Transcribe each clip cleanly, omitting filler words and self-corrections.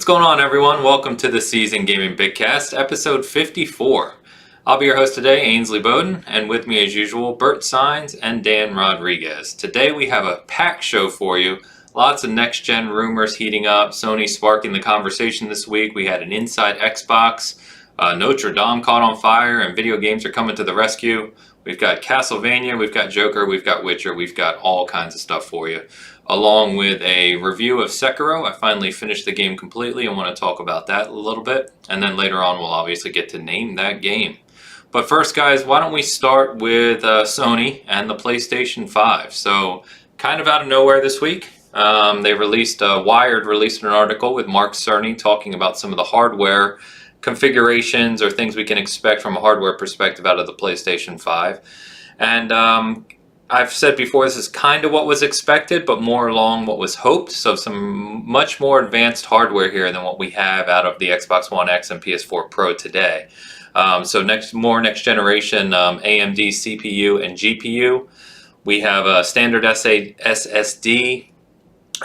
What's going on, everyone? Welcome to the Season Gaming Bitcast, episode 54. I'll be your host today, Ainsley Bowden, and with me as usual, Bert Sines and Dan Rodriguez. Today we have a packed show for you. Lots of next-gen rumors heating up, Sony sparking the conversation this week. We had an Inside Xbox, Notre Dame caught on fire, and video games are coming to the rescue. We've got Castlevania, we've got Joker, we've got Witcher, we've got all kinds of stuff for you. Along with a review of Sekiro. I finally finished the game completely and want to talk about that a little bit. And then later on, we'll obviously get to name that game. But first, guys, why don't we start with Sony and the PlayStation 5. So, kind of out of nowhere this week, Wired released an article with Mark Cerny talking about some of the hardware configurations or things we can expect from a hardware perspective out of the PlayStation 5. And I've said before, this is kind of what was expected, but more along what was hoped. So some much more advanced hardware here than what we have out of the Xbox One X and PS4 Pro today. So next generation AMD CPU and GPU. We have a standard SSD,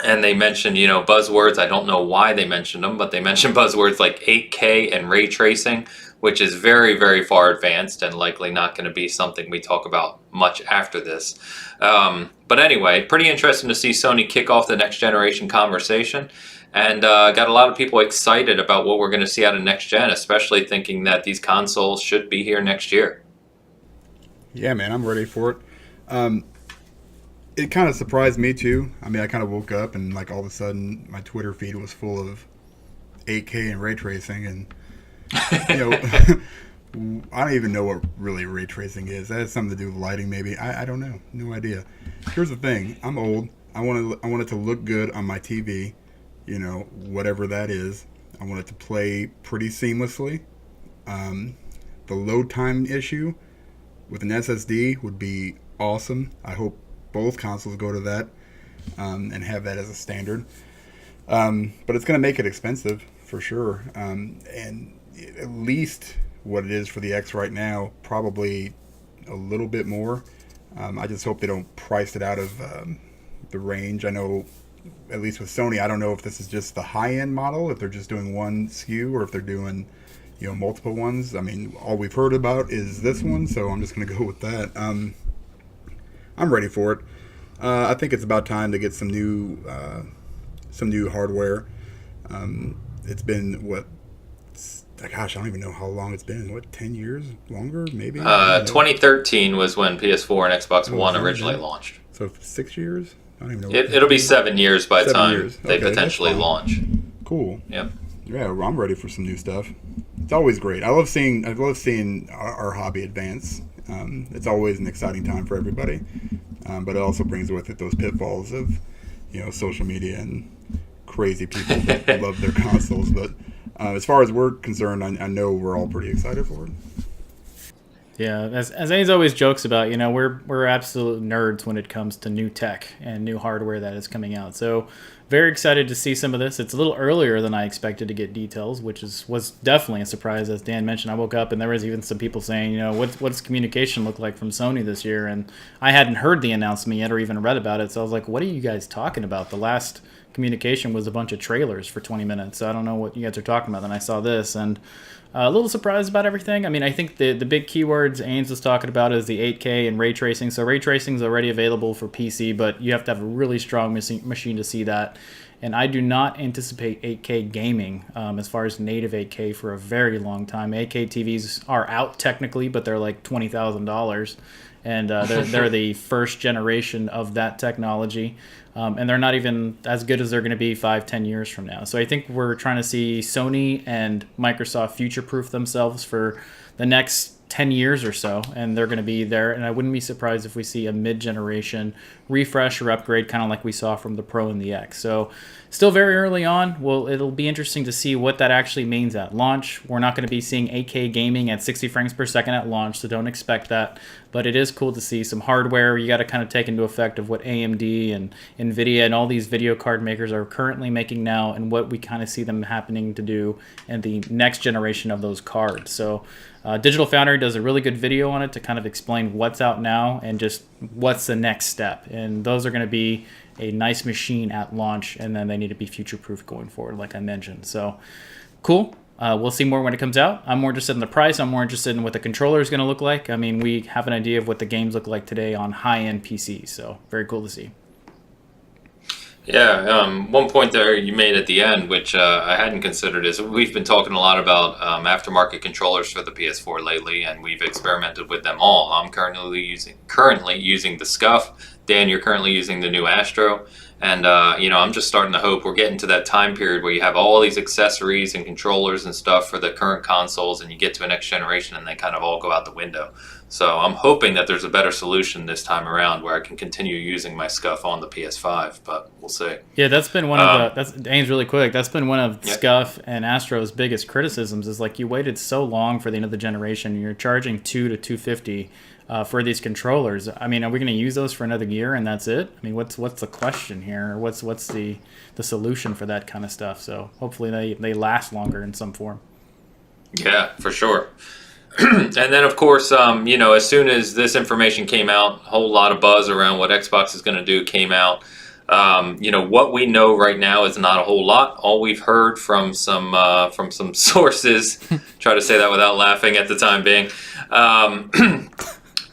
and they mentioned, buzzwords. I don't know why they mentioned them, but they mentioned buzzwords like 8K and ray tracing, which is very, very far advanced and likely not going to be something we talk about much after this. But anyway, pretty interesting to see Sony kick off the next generation conversation, and got a lot of people excited about what we're going to see out of next gen, especially thinking that these consoles should be here next year. Yeah, man, I'm ready for it. It kind of surprised me too. I mean, I kind of woke up and all of a sudden my Twitter feed was full of 8K and ray tracing, and I don't even know what really ray tracing is. That has something to do with lighting, maybe. I don't know. No idea. Here's the thing. I'm old. I want it to look good on my TV. Whatever that is. I want it to play pretty seamlessly. The load time issue with an SSD would be awesome. I hope both consoles go to that and have that as a standard. But it's going to make it expensive for sure. And at least what it is for the X right now, probably a little bit more. I just hope they don't price it out of the range. I know, at least with Sony, I don't know if this is just the high-end model, if they're just doing one SKU, or if they're doing multiple ones. I mean, all we've heard about is this one, so I'm just going to go with that. I'm ready for it. I think it's about time to get some new hardware. It's been gosh, I don't even know how long it's been. 10 years? Longer? Maybe? 2013 was when PS4 and Xbox One originally launched. So 6 years? I don't even know. It'll be 7 years by the time they potentially launch. Cool. Yep. Yeah, well, I'm ready for some new stuff. It's always great. I love seeing our hobby advance. It's always an exciting time for everybody. But it also brings with it those pitfalls of, social media and crazy people that love their consoles. But as far as we're concerned, I know we're all pretty excited for it. Yeah, as Ains always jokes about, we're absolute nerds when it comes to new tech and new hardware that is coming out. So very excited to see some of this. It's a little earlier than I expected to get details, which was definitely a surprise. As Dan mentioned, I woke up and there was even some people saying, what's communication look like from Sony this year? And I hadn't heard the announcement yet or even read about it. So I was like, what are you guys talking about? The last communication was a bunch of trailers for 20 minutes. So I don't know what you guys are talking about. Then I saw this and a little surprised about everything. I mean, I think the big keywords Ains was talking about is the 8K and ray tracing. So ray tracing is already available for PC, but you have to have a really strong machine to see that. And I do not anticipate 8K gaming as far as native 8K for a very long time. 8K TVs are out technically, but they're like $20,000. And they're the first generation of that technology. And they're not even as good as they're going to be 5-10 years from now. So I think we're trying to see Sony and Microsoft future-proof themselves for the next 10 years or so, and they're going to be there. And I wouldn't be surprised if we see a mid-generation refresh or upgrade, kind of like we saw from the Pro and the X. So still very early on. Well, it'll be interesting to see what that actually means at launch. We're not going to be seeing 8K gaming at 60 frames per second at launch, so don't expect that. But it is cool to see some hardware. You got to kind of take into effect of what AMD and NVIDIA and all these video card makers are currently making now, and what we kind of see them happening to do in the next generation of those cards. So Digital Foundry does a really good video on it to kind of explain what's out now and just what's the next step. And those are going to be a nice machine at launch, and then they need to be future-proof going forward, like I mentioned. So, cool. We'll see more when it comes out. I'm more interested in the price. I'm more interested in what the controller is going to look like. I mean, we have an idea of what the games look like today on high-end PCs, so very cool to see. Yeah, one point there you made at the end, which I hadn't considered, is we've been talking a lot about aftermarket controllers for the PS4 lately, and we've experimented with them all. I'm currently using the Scuff. Dan, you're currently using the new Astro. And, I'm just starting to hope we're getting to that time period where you have all these accessories and controllers and stuff for the current consoles, and you get to a next generation and they kind of all go out the window. So I'm hoping that there's a better solution this time around where I can continue using my Scuff on the PS5, but we'll see. Yeah, that's been one of that's Dane's really quick. That's been one of Scuff and Astro's biggest criticisms is like you waited so long for the end of the generation. You're charging $200 to $250 for these controllers. I mean, are we going to use those for another year and that's it? I mean, what's the question here? Or what's the solution for that kind of stuff? So hopefully they last longer in some form. Yeah, for sure. And then, of course, as soon as this information came out, a whole lot of buzz around what Xbox is going to do came out. What we know right now is not a whole lot. All we've heard from some sources, try to say that without laughing at the time being,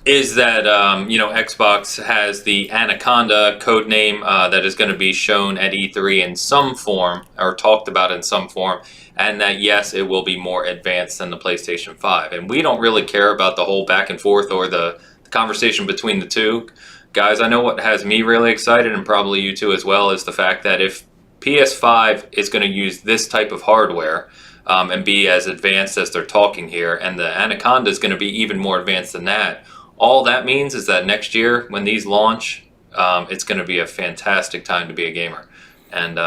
is that, Xbox has the Anaconda code name that is going to be shown at E3 in some form, or talked about in some form, and that, yes, it will be more advanced than the PlayStation 5. And we don't really care about the whole back and forth or the conversation between the two. Guys, I know what has me really excited, and probably you too as well, is the fact that if PS5 is going to use this type of hardware and be as advanced as they're talking here, and the Anaconda is going to be even more advanced than that, all that means is that next year, when these launch, it's going to be a fantastic time to be a gamer. And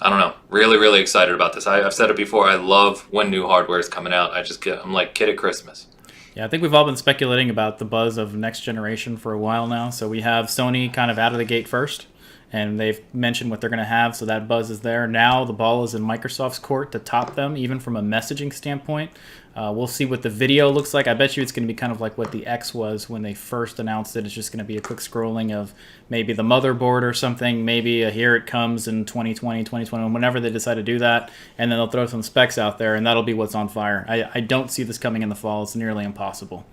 I don't know, really, really excited about this. I've said it before, I love when new hardware is coming out. I'm like kid at Christmas. Yeah, I think we've all been speculating about the buzz of next generation for a while now. So we have Sony kind of out of the gate first, and they've mentioned what they're going to have, so that buzz is there. Now the ball is in Microsoft's court to top them, even from a messaging standpoint. We'll see what the video looks like. I bet you it's going to be kind of like what the X was when they first announced it. It's just going to be a quick scrolling of maybe the motherboard or something. Maybe here it comes in 2020, 2021, whenever they decide to do that. And then they'll throw some specs out there, and that'll be what's on fire. I don't see this coming in the fall. It's nearly impossible.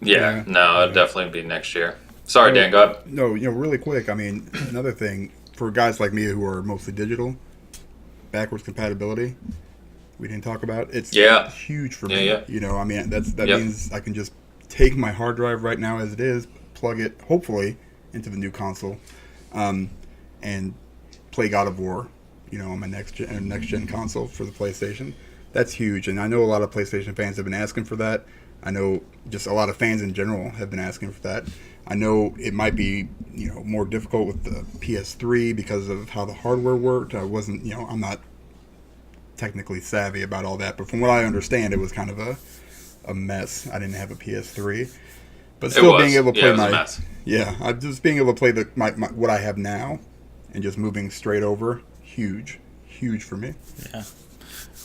Yeah, no, it'll definitely be next year. Sorry, Dan, go ahead. No, really quick. I mean, another thing, for guys like me who are mostly digital, backwards compatibility, we didn't talk about. It's huge for me. Yeah. I mean, that means I can just take my hard drive right now as it is, plug it, hopefully, into the new console, and play God of War, on my next gen console for the PlayStation. That's huge, and I know a lot of PlayStation fans have been asking for that. I know just a lot of fans in general have been asking for that. I know it might be, more difficult with the PS3 because of how the hardware worked. I wasn't, I'm not technically savvy about all that, but from what I understand, it was kind of a mess. I didn't have a PS3, but still being able to play I'm just being able to play my what I have now, and just moving straight over, huge for me. Yeah.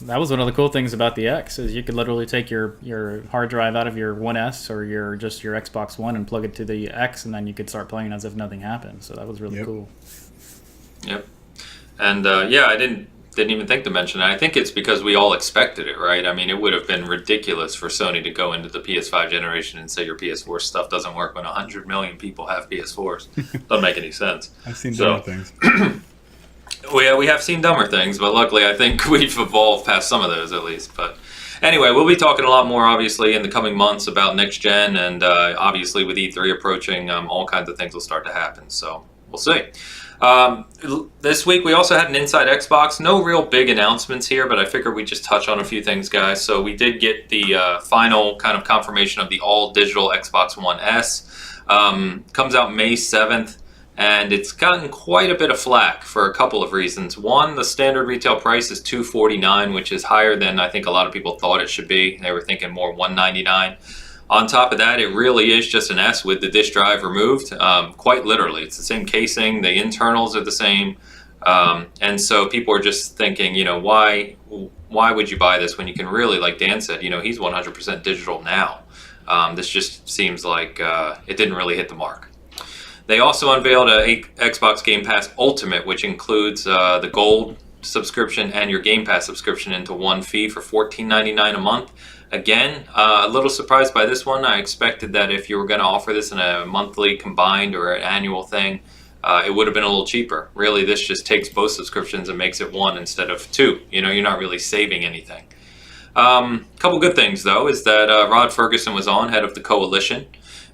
That was one of the cool things about the X is you could literally take your hard drive out of your 1S or your Xbox One and plug it to the X, and then you could start playing as if nothing happened. So that was really cool. Yep. And I didn't even think to mention it. I think it's because we all expected it, right? I mean, it would have been ridiculous for Sony to go into the PS5 generation and say your PS4 stuff doesn't work when 100 million people have PS4s. Doesn't make any sense. I've seen dumber things. We have seen dumber things, but luckily I think we've evolved past some of those at least. But anyway, we'll be talking a lot more, obviously, in the coming months about next gen, and obviously with E3 approaching, all kinds of things will start to happen. So we'll see. This week we also had an Inside Xbox. No real big announcements here, but I figured we'd just touch on a few things, guys. So we did get the final kind of confirmation of the all-digital Xbox One S. Comes out May 7th. And it's gotten quite a bit of flack for a couple of reasons. One, the standard retail price is $249, which is higher than I think a lot of people thought it should be. They were thinking more $199. On top of that, it really is just an S with the disk drive removed, quite literally. It's the same casing, the internals are the same. And so people are just thinking, why would you buy this when you can really, like Dan said, he's 100% digital now. This just seems like it didn't really hit the mark. They also unveiled a Xbox Game Pass Ultimate, which includes the Gold subscription and your Game Pass subscription into one fee for $14.99 a month. Again, a little surprised by this one. I expected that if you were going to offer this in a monthly combined or an annual thing, it would have been a little cheaper. Really, this just takes both subscriptions and makes it one instead of two. You know, you're not really saving anything. Couple good things, though, is that Rod Ferguson was on, head of the Coalition,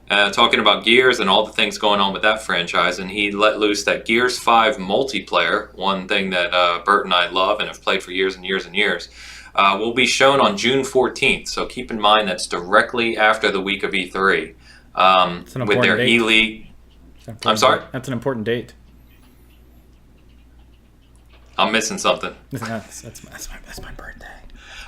talking about Gears and all the things going on with that franchise, and he let loose that Gears 5 multiplayer, one thing that Bert and I love and have played for years and years and years, will be shown on June 14th. So keep in mind that's directly after the week of E3 with their E-League. I'm sorry? That's an important date. I'm missing something. That's my birthday.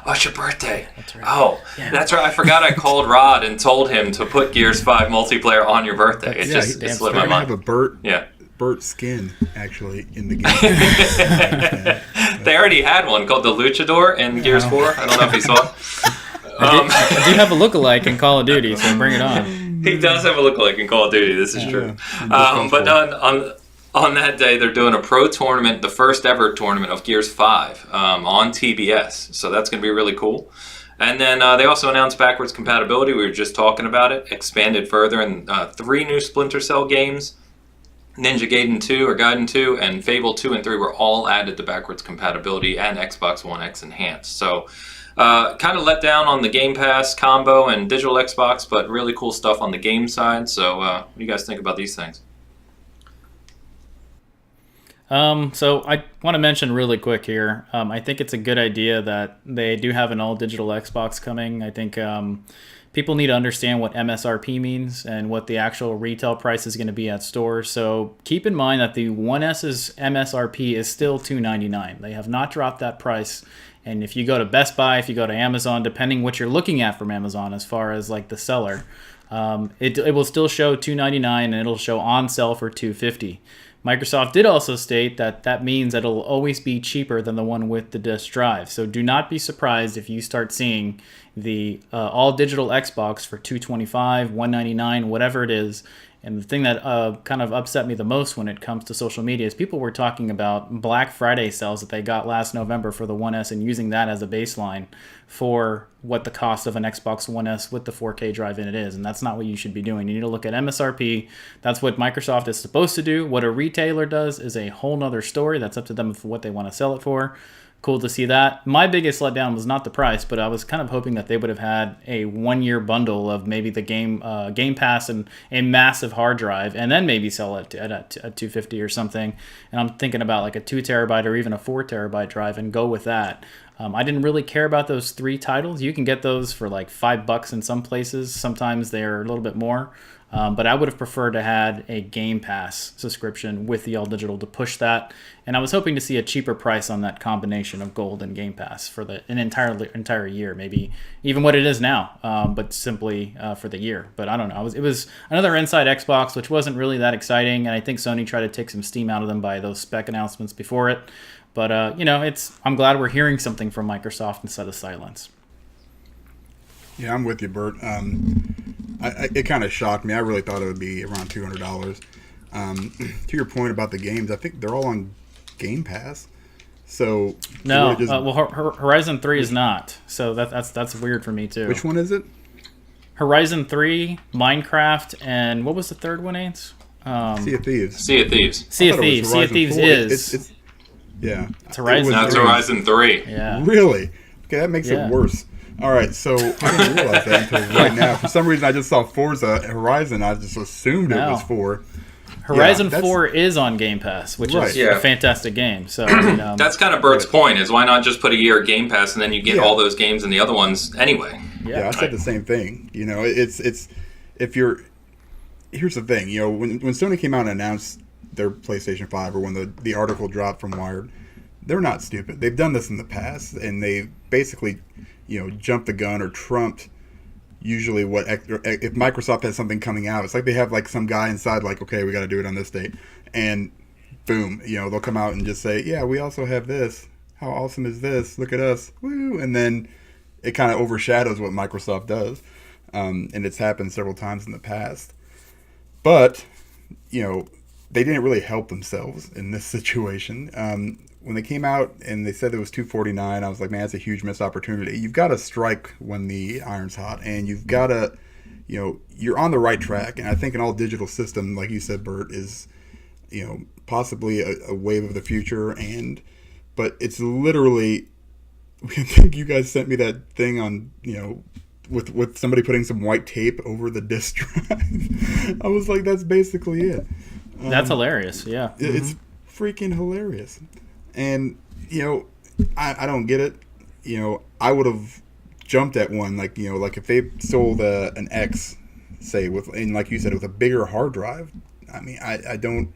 Oh, it's your birthday. That's right. Oh, yeah. That's right. I forgot I called Rod and told him to put Gears 5 multiplayer on your birthday. It slipped my mind. Have a Bert skin, actually, in the game. They already had one called the Luchador in Gears 4. I don't know if you saw it. I do have a lookalike in Call of Duty, so bring it on. He does have a lookalike in Call of Duty. This is true. But on that day, they're doing a pro tournament, the first ever tournament of Gears 5 on TBS. So that's going to be really cool. And then they also announced backwards compatibility. We were just talking about it. Expanded further in 3 new Splinter Cell games. Ninja Gaiden 2 or Gaiden 2 and Fable 2 and 3 were all added to backwards compatibility and Xbox One X Enhanced. So kind of let down on the Game Pass combo and digital Xbox, but really cool stuff on the game side. So what do you guys think about these things? So I want to mention really quick here. I think it's a good idea that they do have an all digital Xbox coming. I think people need to understand what MSRP means and what the actual retail price is going to be at stores. So keep in mind that the One S's MSRP is still $299. They have not dropped that price. And if you go to Best Buy, if you go to Amazon, depending what you're looking at from Amazon as far as like the seller, it will still show $299 and it'll show on sale for $250. Microsoft did also state that that means that it'll always be cheaper than the one with the disk drive. So do not be surprised if you start seeing the all-digital Xbox for $225, $199, whatever it is. And the thing that kind of upset me the most when it comes to social media is people were talking about Black Friday sales that they got last November for the One S and using that as a baseline for what the cost of an Xbox One S with the 4K drive in it is. And that's not what you should be doing. You need to look at MSRP. That's what Microsoft is supposed to do. What a retailer does is a whole nother story. That's up to them for what they want to sell it for. Cool to see that. My biggest letdown was not the price, but I was kind of hoping that they would have had a 1-year bundle of maybe the Game Pass and a massive hard drive, and then maybe sell it at $250 or something. And I'm thinking about like a 2 terabyte or even a 4 terabyte drive and go with that. I didn't really care about those 3 titles. You can get those for like $5 in some places. Sometimes they're a little bit more. But I would have preferred to had a Game Pass subscription with the all digital to push that, and I was hoping to see a cheaper price on that combination of Gold and Game Pass for an entire year, maybe even what it is now, but simply for the year. But I don't know. It was another Inside Xbox, which wasn't really that exciting, and I think Sony tried to take some steam out of them by those spec announcements before it. But I'm glad we're hearing something from Microsoft instead of silence. Yeah, I'm with you, Bert. It kind of shocked me. I really thought it would be around $200. To your point about the games, I think they're all on Game Pass. So no, Horizon 3 is not. So that's weird for me too. Which one is it? Horizon 3, Minecraft, and what was the third one, Ains? Sea of Thieves. Sea of Thieves. Sea of Thieves. Sea of Thieves is. Yeah. It's Horizon. That's Horizon 3. Yeah. Really? Okay, that makes it worse. All right, so I didn't realize that until right now. For some reason, I just saw Forza Horizon. I just assumed it was 4. Horizon 4 is on Game Pass, which is a fantastic game. So that's kind of Bert's point: is why not just put a year of Game Pass and then you get all those games and the other ones anyway? Yeah, I said the same thing. You know, it's if you're here's the thing. You know, when Sony came out and announced their PlayStation 5, or when the article dropped from Wired, they're not stupid. They've done this in the past, and they basically, jumped the gun or trumped usually what if Microsoft has something coming out. It's like they have like some guy inside like, okay, we got to do it on this date, and boom, they'll come out and just say, yeah, we also have this. How awesome is this? Look at us, woo! And then it kind of overshadows what Microsoft does, and it's happened several times in the past. But they didn't really help themselves in this situation. When they came out and they said it was $249, I was like, man, that's a huge missed opportunity. You've got to strike when the iron's hot, and you've got to, you're on the right track. And I think an all digital system, like you said, Bert, is, possibly a wave of the future. But it's literally, I think you guys sent me that thing on, with somebody putting some white tape over the disk drive. I was like, that's basically it. That's hilarious. Yeah. It's freaking hilarious. And, I don't get it. I would have jumped at one, like if they sold an X, say, and like you said, with a bigger hard drive. I mean, I don't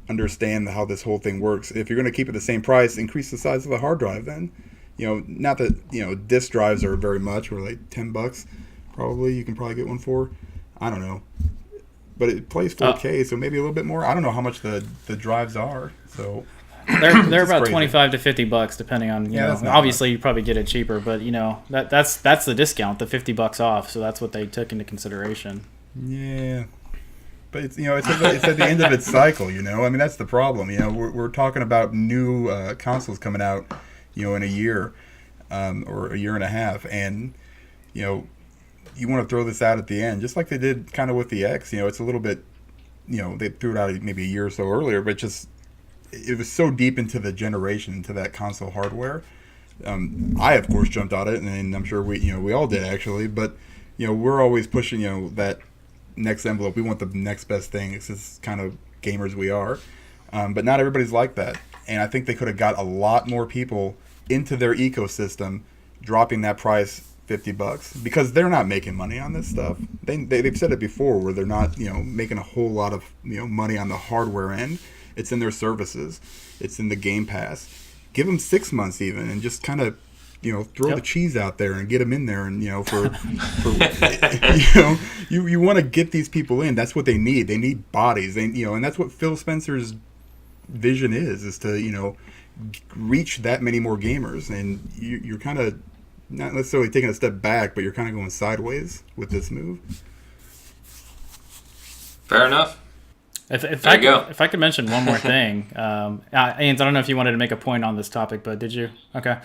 understand how this whole thing works. If you're going to keep it the same price, increase the size of the hard drive then. Not that, disk drives are very much, or like $10 probably. You can probably get one for. I don't know. But it plays 4K, so maybe a little bit more. I don't know how much the drives are. So they're about crazy. $25 to $50 depending on obviously much. You probably get it cheaper, but that's the discount, the $50 off. So that's what they took into consideration. Yeah. But it's it's at the end of its cycle, I mean, that's the problem. We're talking about new consoles coming out, in a year, or a year and a half, and you want to throw this out at the end, just like they did kind of with the X. It's a little bit, they threw it out maybe a year or so earlier, but it was so deep into the generation, into that console hardware. I of course jumped on it, and I'm sure we all did actually, but we're always pushing that next envelope. We want the next best thing. It's just kind of gamers we are, but not everybody's like that. And I think they could have got a lot more people into their ecosystem, dropping that price $50, because they're not making money on this stuff. They've said it before, where they're not making a whole lot of money on the hardware end. It's in their services. It's in the Game Pass. Give them 6 months even, and just kind of throw the cheese out there and get them in there, and for you want to get these people in. That's what they need. They need bodies. And that's what Phil Spencer's vision is to reach that many more gamers. And you're kind of not necessarily taking a step back, but you're kind of going sideways with this move. Fair enough. If I could mention one more thing, Ains, I don't know if you wanted to make a point on this topic, but did you? Okay.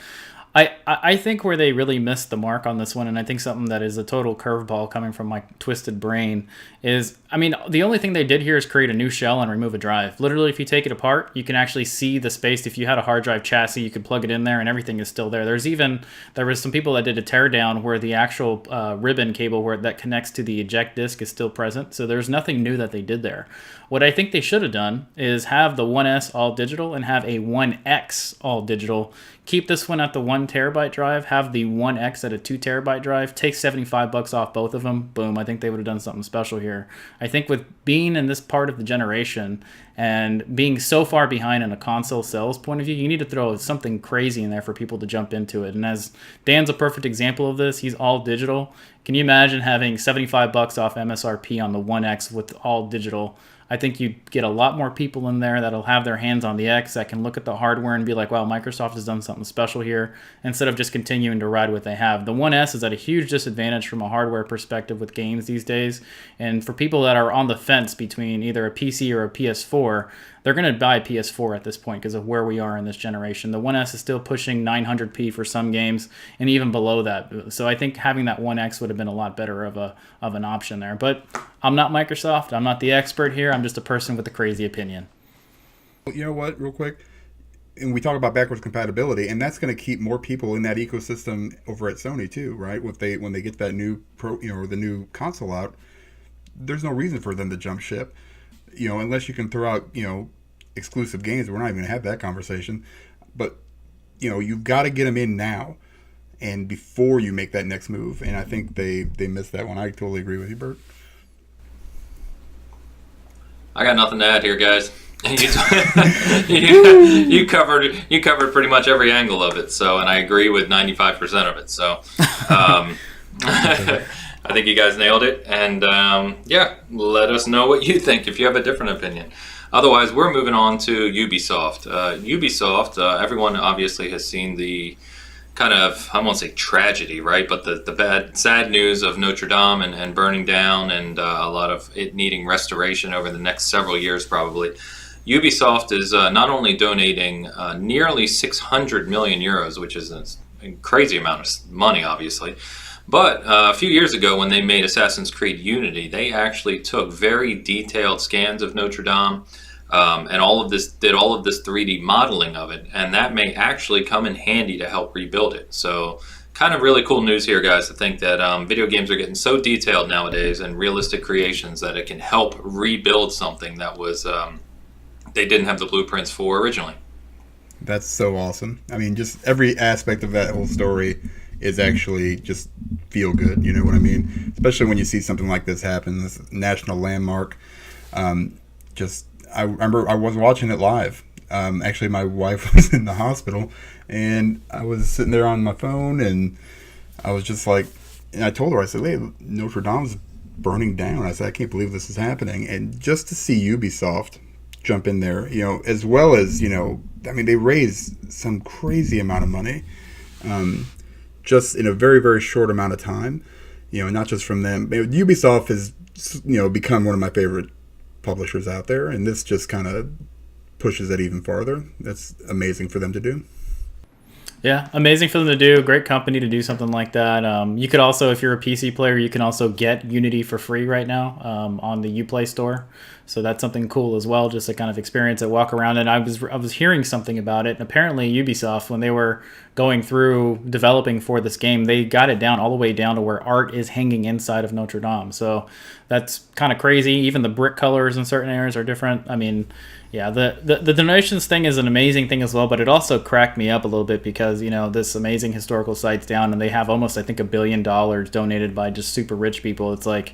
I think where they really missed the mark on this one, and I think something that is a total curveball coming from my twisted brain, is, the only thing they did here is create a new shell and remove a drive. Literally, if you take it apart, you can actually see the space. If you had a hard drive chassis, you could plug it in there and everything is still there. There was some people that did a teardown where the actual ribbon cable that connects to the eject disc is still present. So there's nothing new that they did there. What I think they should have done is have the 1S all digital and have a 1X all digital. Keep this one at the 1 terabyte drive, have the 1X at a 2 terabyte drive, take $75 off both of them. Boom, I think they would have done something special here. I think with being in this part of the generation and being so far behind in a console sales point of view, you need to throw something crazy in there for people to jump into it. And as Dan's a perfect example of this, he's all digital. Can you imagine having $75 off MSRP on the 1X with all digital? I think you get a lot more people in there that'll have their hands on the X, that can look at the hardware and be like, wow, Microsoft has done something special here, instead of just continuing to ride what they have. The 1S is at a huge disadvantage from a hardware perspective with games these days. And for people that are on the fence between either a PC or a PS4, they're going to buy PS4 at this point because of where we are in this generation. The 1S is still pushing 900p for some games, and even below that. So I think having that 1X would have been a lot better of an option there. But I'm not Microsoft. I'm not the expert here. I'm just a person with a crazy opinion. You know what, real quick? And we talk about backwards compatibility, and that's going to keep more people in that ecosystem over at Sony too, right? When they get that new or the new console out, there's no reason for them to jump ship. Unless you can throw out, exclusive games. We're not even going to have that conversation. But, you've got to get them in now and before you make that next move. And I think they missed that one. I totally agree with you, Bert. I got nothing to add here, guys. You covered pretty much every angle of it. So, and I agree with 95% of it. So, I think you guys nailed it, and let us know what you think if you have a different opinion. Otherwise, we're moving on to Ubisoft. Ubisoft, everyone obviously has seen the kind of, I won't say tragedy, right? But the bad, sad news of Notre Dame and burning down, and a lot of it needing restoration over the next several years probably. Ubisoft is not only donating nearly 600 million euros, which is a crazy amount of money, obviously, but a few years ago when they made Assassin's Creed Unity, they actually took very detailed scans of Notre Dame, and did all of this 3D modeling of it, and that may actually come in handy to help rebuild it. So kind of really cool news here, guys, to think that video games are getting so detailed nowadays and realistic creations that it can help rebuild something that was they didn't have the blueprints for originally. That's so awesome. I mean, just every aspect of that whole story is actually just feel good. You know what I mean? Especially when you see something like this happen, this national landmark. I remember I was watching it live. Actually, my wife was in the hospital, and I was sitting there on my phone, and I was just like, and I told her, I said, "Hey, Notre Dame's burning down." I said, "I can't believe this is happening." And just to see Ubisoft jump in there, as well as, I mean, they raised some crazy amount of money, just in a very, very short amount of time, not just from them. Ubisoft has, become one of my favorite publishers out there, and this just kind of pushes it even farther. That's amazing for them to do. Yeah, amazing for them to do. Great company to do something like that. You could also, if you're a PC player, you can also get Unity for free right now on the Uplay store. So that's something cool as well, just to kind of experience it, walk around. And I was hearing something about it. And apparently Ubisoft, when they were going through developing for this game, they got it down all the way down to where art is hanging inside of Notre Dame. So that's kind of crazy. Even the brick colors in certain areas are different. I mean, yeah, the donations thing is an amazing thing as well, but it also cracked me up a little bit because, this amazing historical site's down and they have almost, I think, $1 billion donated by just super rich people. It's like,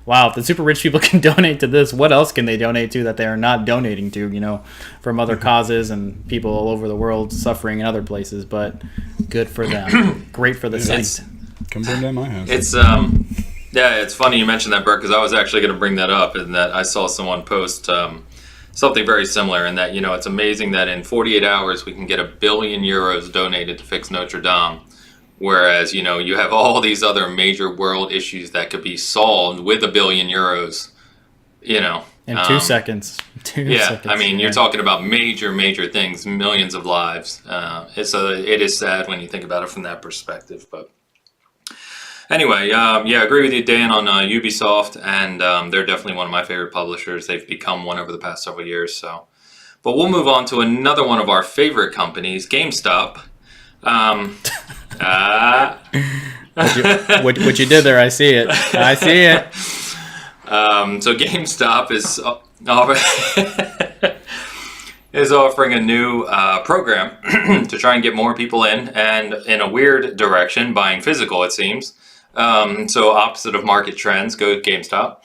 wow, if the super rich people can donate to this, what else can they donate to that they are not donating to, from other causes and people all over the world suffering in other places? But good for them. Great for the site. Come burn down my house. It's yeah, it's funny you mentioned that, Bert, because I was actually going to bring that up, and that I saw someone post something very similar, in that, it's amazing that in 48 hours we can get €1 billion donated to fix Notre Dame, whereas, you have all these other major world issues that could be solved with €1 billion, In 2 seconds. Yeah, seconds. I mean, you're talking about major things, millions of lives. It is sad when you think about it from that perspective, but anyway, yeah, I agree with you, Dan, on Ubisoft, and they're definitely one of my favorite publishers. They've become one over the past several years. So, but we'll move on to another one of our favorite companies, GameStop. What you did there, I see it. So GameStop is offering a new program to try and get more people in a weird direction, buying physical, it seems. So opposite of market trends, go GameStop,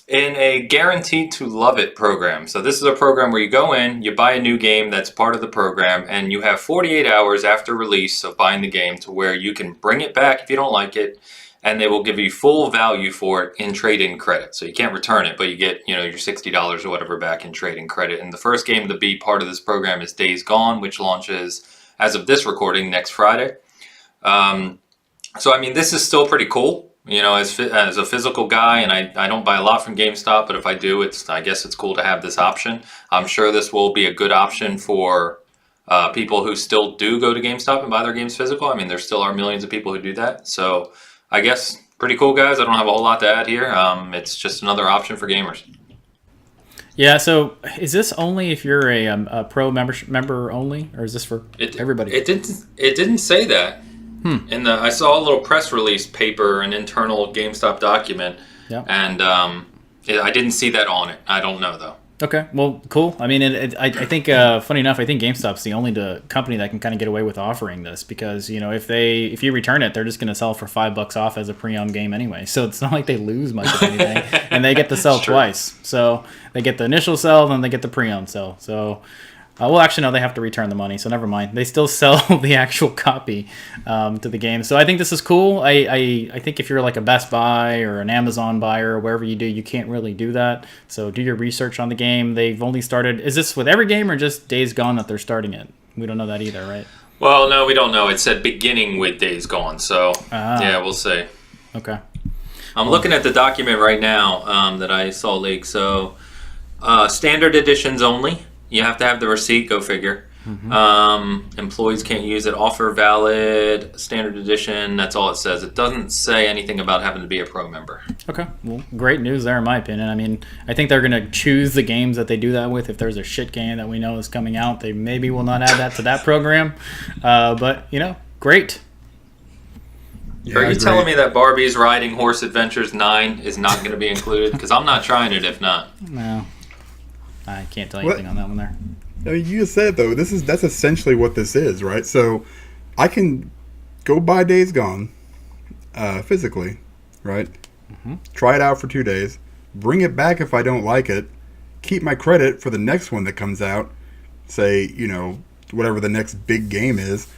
in a guaranteed to love it program. So this is a program where you go in, you buy a new game that's part of the program, and you have 48 hours after release of buying the game to where you can bring it back if you don't like it, and they will give you full value for it in trade-in credit. So you can't return it, but you get, your $60 or whatever back in trade-in credit. And the first game to be part of this program is Days Gone, which launches, as of this recording, next Friday. So, I mean, this is still pretty cool. As a physical guy, and I don't buy a lot from GameStop, but if I do, I guess it's cool to have this option. I'm sure this will be a good option for people who still do go to GameStop and buy their games physical. I mean, there still are millions of people who do that. So I guess pretty cool, guys. I don't have a whole lot to add here. It's just another option for gamers. Yeah, so is this only if you're a pro member only, or is this for everybody? It didn't say that. And I saw a little press release paper, an internal GameStop document, and I didn't see that on it. I don't know, though. Okay, well, cool. I mean, I think, funny enough, I think GameStop's the only company that can kind of get away with offering this because, if you return it, they're just going to sell for $5 off as a pre-owned game anyway. So it's not like they lose much of anything, and they get to sell twice. So they get the initial sell, then they get the pre-owned sell. So. Well, actually, no, they have to return the money, so never mind. They still sell the actual copy to the game. So I think this is cool. I think if you're like a Best Buy or an Amazon buyer or wherever you do, you can't really do that. So do your research on the game. They've only started... Is this with every game or just Days Gone that they're starting it? We don't know that either, right? Well, no, we don't know. It said beginning with Days Gone, so yeah, we'll see. Okay. I'm looking at the document right now that I saw leaked. So, standard editions only. You have to have the receipt. Go figure. Employees can't use it. Offer valid standard edition. That's all it says. It doesn't say anything about having to be a pro member. Okay. Well, great news there, in my opinion. I mean, I think they're going to choose the games that they do that with. If there's a shit game that we know is coming out, they maybe will not add that to that program. But, great. Yeah, are you telling me that Barbie's Riding Horse Adventures 9 is not going to be included? Because I'm not trying it if not. No. I can't tell you anything on that one there. I mean, you just said, though, that's essentially what this is, right? So I can go buy Days Gone physically, right? Try it out for 2 days, bring it back if I don't like it, keep my credit for the next one that comes out, say, whatever the next big game is,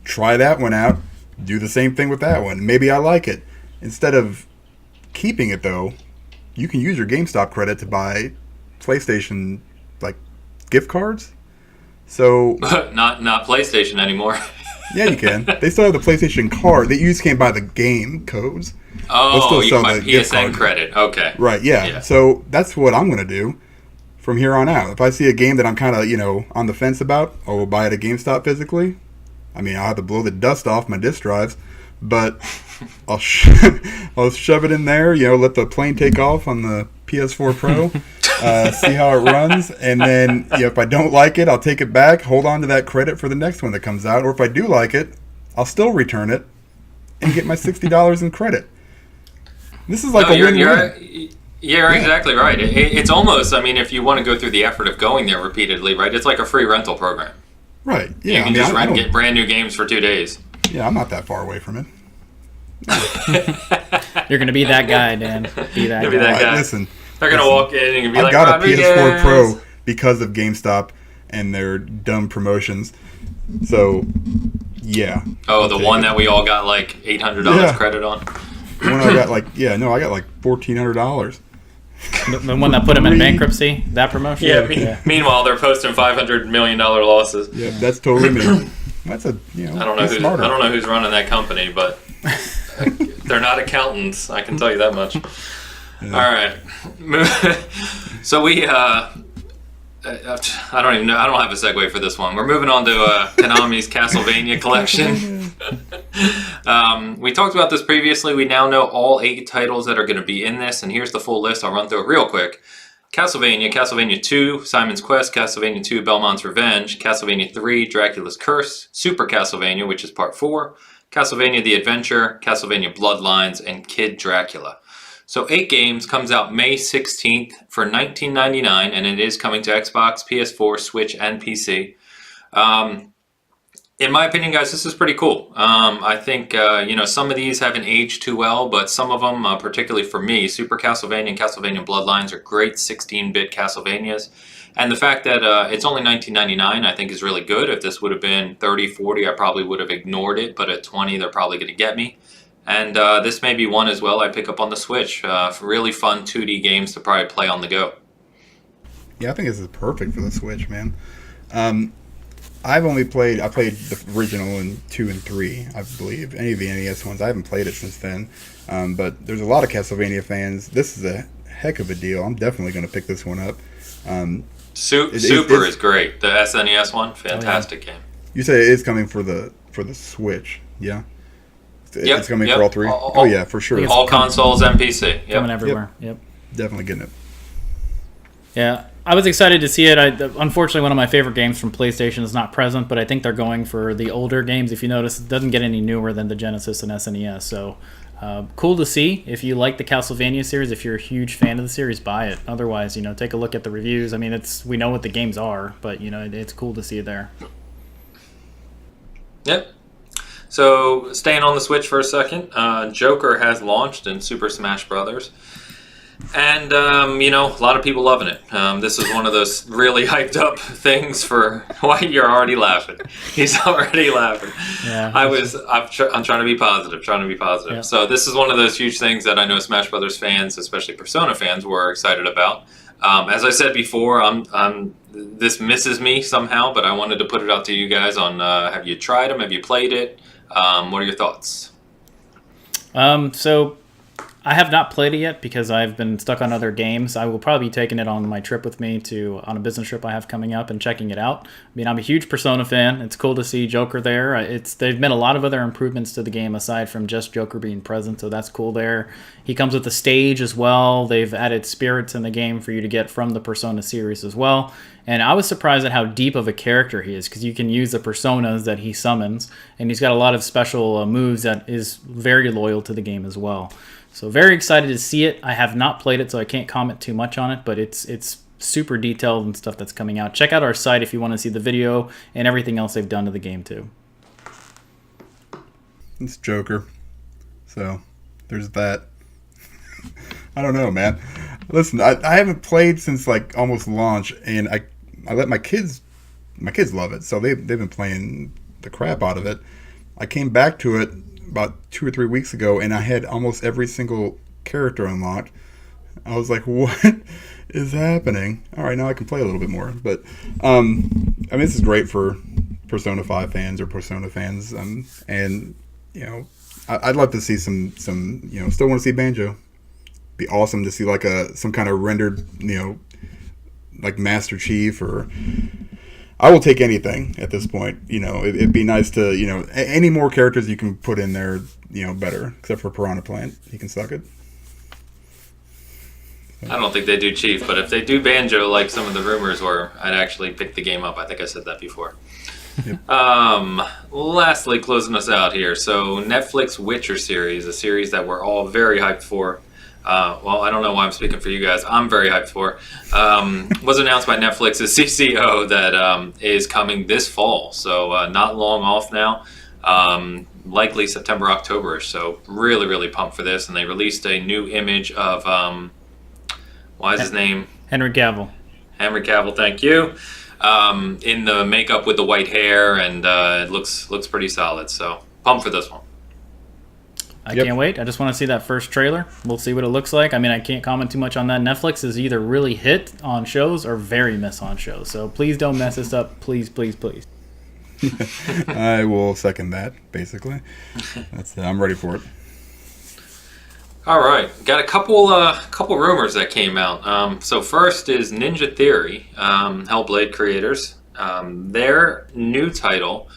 try that one out, do the same thing with that one. Maybe I like it. Instead of keeping it, though, you can use your GameStop credit to buy PlayStation, gift cards. So not PlayStation anymore. Yeah, you can. They still have the PlayStation card. You just can't buy the game codes. Oh, you can buy PSN credit. Okay. Right, yeah. So that's what I'm going to do from here on out. If I see a game that I'm kind of, on the fence about, I will buy it at GameStop physically. I mean, I'll have to blow the dust off my disc drives, but I'll shove it in there, let the plane take off on the PS4 Pro, see how it runs, and then if I don't like it, I'll take it back, hold on to that credit for the next one that comes out, or if I do like it, I'll still return it and get my $60 in credit. This is like a win-win. You're exactly right. It's almost, if you want to go through the effort of going there repeatedly, right, it's like a free rental program. Right, yeah. You can just rent and get brand new games for 2 days. Yeah, I'm not that far away from it. You're going to be that guy, Dan. Be that guy. Right, listen. They're going to walk in and be I like, got a PS4 Pro because of GameStop and their dumb promotions. So, yeah. Oh, the one that we all got like $800 credit on? The one I got I got $1,400. The one that put him in bankruptcy, that promotion? Yeah. Meanwhile, they're posting $500 million losses. Yeah, that's totally me. That's I don't know who's running that company, but they're not accountants. I can tell you that much. Yeah. All right. So we I don't even know. I don't have a segue for this one. We're moving on to Konami's Castlevania collection. We talked about this previously. We now know all 8 titles that are going to be in this, and here's the full list. I'll run through it real quick. Castlevania 2, Simon's Quest, Castlevania 2, Belmont's Revenge, Castlevania 3, Dracula's Curse, Super Castlevania, which is Part 4, Castlevania The Adventure, Castlevania Bloodlines, and Kid Dracula. So 8 games, comes out May 16th for $19.99, and it is coming to Xbox, PS4, Switch, and PC. In my opinion, guys, this is pretty cool. I think, some of these haven't aged too well, but some of them, particularly for me, Super Castlevania and Castlevania Bloodlines are great 16-bit Castlevanias. And the fact that it's only $19.99, I think is really good. If this would have been $30, $40, I probably would have ignored it, but at $20, they're probably going to get me. And this may be one as well I pick up on the Switch. Really fun 2D games to probably play on the go. Yeah, I think this is perfect for the Switch, man. I played the original in 2 and 3, I believe. Any of the NES ones, I haven't played it since then. But there's a lot of Castlevania fans. This is a heck of a deal. I'm definitely going to pick this one up. Super is great. The SNES one, fantastic game. You say it is coming for the Switch, yeah? It's coming for all 3? Yeah, for sure. All consoles and PC. Yep. Coming everywhere. Yep. Definitely getting it. Yeah, I was excited to see it. Unfortunately, one of my favorite games from PlayStation is not present, but I think they're going for the older games. If you notice, it doesn't get any newer than the Genesis and SNES. So cool to see. If you like the Castlevania series, if you're a huge fan of the series, buy it. Otherwise, take a look at the reviews. I mean, we know what the games are, but it's cool to see it there. Yep. So, staying on the Switch for a second, Joker has launched in Super Smash Bros. And, a lot of people loving it. This is one of those really hyped up things for why you're already laughing. He's already laughing. Yeah. I'm trying to be positive, Yeah. So this is one of those huge things that I know Smash Brothers fans, especially Persona fans, were excited about. As I said before, this misses me somehow, but I wanted to put it out to you guys on, have you tried them? Have you played it? What are your thoughts? So I have not played it yet because I've been stuck on other games. I will probably be taking it on my trip with me on a business trip I have coming up and checking it out. I mean, I'm a huge Persona fan. It's cool to see Joker there. They've made a lot of other improvements to the game aside from just Joker being present, so that's cool there. He comes with a stage as well. They've added spirits in the game for you to get from the Persona series as well. And I was surprised at how deep of a character he is because you can use the personas that he summons, and he's got a lot of special moves that is very loyal to the game as well. So very excited to see it. I have not played it, so I can't comment too much on it, but it's super detailed and stuff that's coming out. Check out our site if you want to see the video and everything else they've done to the game too. It's Joker. So there's that. I don't know, man. Listen, I haven't played since like almost launch, and I let my kids love it, so they've been playing the crap out of it. I came back to it about 2 or 3 weeks ago, and I had almost every single character unlocked. I was like, what is happening? All right, now I can play a little bit more. But I mean, this is great for Persona 5 fans or Persona fans, and I'd love to see some still want to see Banjo. Be awesome to see like some kind of rendered like Master Chief, or I will take anything at this point. It'd be nice to any more characters you can put in there, better. Except for Piranha Plant, he can suck it. I don't think they do Chief, but if they do Banjo, like some of the rumors were, I'd actually pick the game up. I think I said that before. Yep. Lastly, closing us out here. So Netflix Witcher series, a series that we're all very hyped for. Well, I don't know why I'm speaking for you guys. I'm very hyped for. Was announced by Netflix's CCO that is coming this fall. So not long off now. Likely September, October. So really, really pumped for this. And they released a new image of, why is his name? Henry Cavill. Henry Cavill, thank you. In the makeup with the white hair, and it looks pretty solid. So pumped for this one. I can't wait. I just want to see that first trailer. We'll see what it looks like. I mean, I can't comment too much on that. Netflix is either really hit on shows or very miss on shows. So please don't mess this up. Please, please, please. I will second that, basically. I'm ready for it. All right. Got a couple rumors that came out. So first is Ninja Theory, Hellblade creators. Their new title,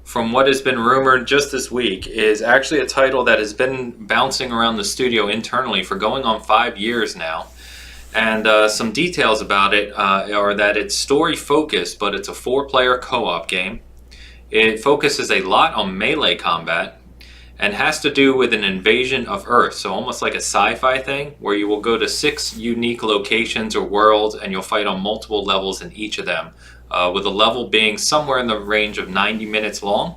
from what has been rumored just this week, is actually a title that has been bouncing around the studio internally for going on 5 years now. And some details about it are that it's story focused, but it's a 4-player co-op game. It focuses a lot on melee combat and has to do with an invasion of Earth. So almost like a sci-fi thing where you will go to 6 unique locations or worlds and you'll fight on multiple levels in each of them. With a level being somewhere in the range of 90 minutes long,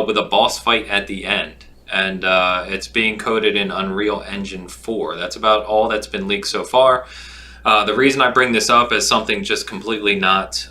with a boss fight at the end. And it's being coded in Unreal Engine 4. That's about all that's been leaked so far. The reason I bring this up as something just completely not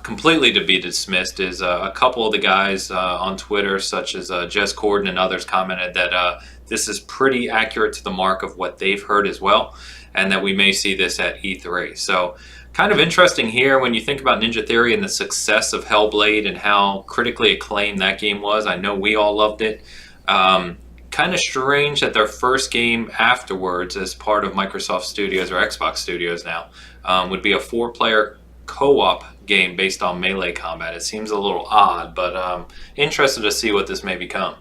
completely to be dismissed is a couple of the guys on Twitter, such as Jess Corden and others, commented that this is pretty accurate to the mark of what they've heard as well, and that we may see this at E3. So kind of interesting here when you think about Ninja Theory and the success of Hellblade and how critically acclaimed that game was. I know we all loved it. Kind of strange that their first game afterwards, as part of Microsoft Studios or Xbox Studios now, would be a 4-player co-op game based on melee combat. It seems a little odd, but interested to see what this may become.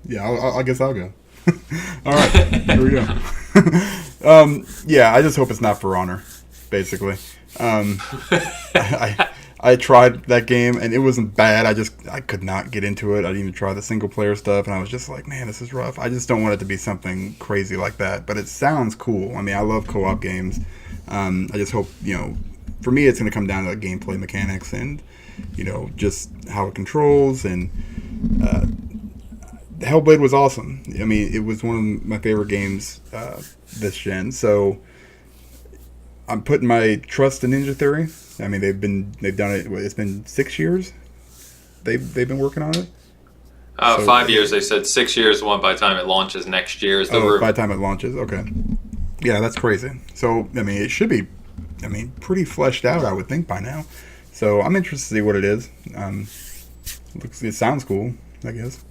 Yeah, I guess I'll go. All right, here we go. Yeah, I just hope it's not For Honor, basically. I tried that game and it wasn't bad. I could not get into it. I didn't even try the single player stuff, and I was just like, man, this is rough. I just don't want it to be something crazy like that. But it sounds cool. I mean, I love co-op games. I just hope, for me, it's going to come down to the gameplay mechanics and, just how it controls and Hellblade was awesome. I mean, it was one of my favorite games this gen. So I'm putting my trust in Ninja Theory. I mean, they've done it. It's been 6 years. They've been working on it. 5 years. They said 6 years. One by the time it launches next year is the room. By the time it launches. Okay. Yeah, that's crazy. So I mean, it should be, pretty fleshed out, I would think, by now. So I'm interested to see what it is. It sounds cool, I guess.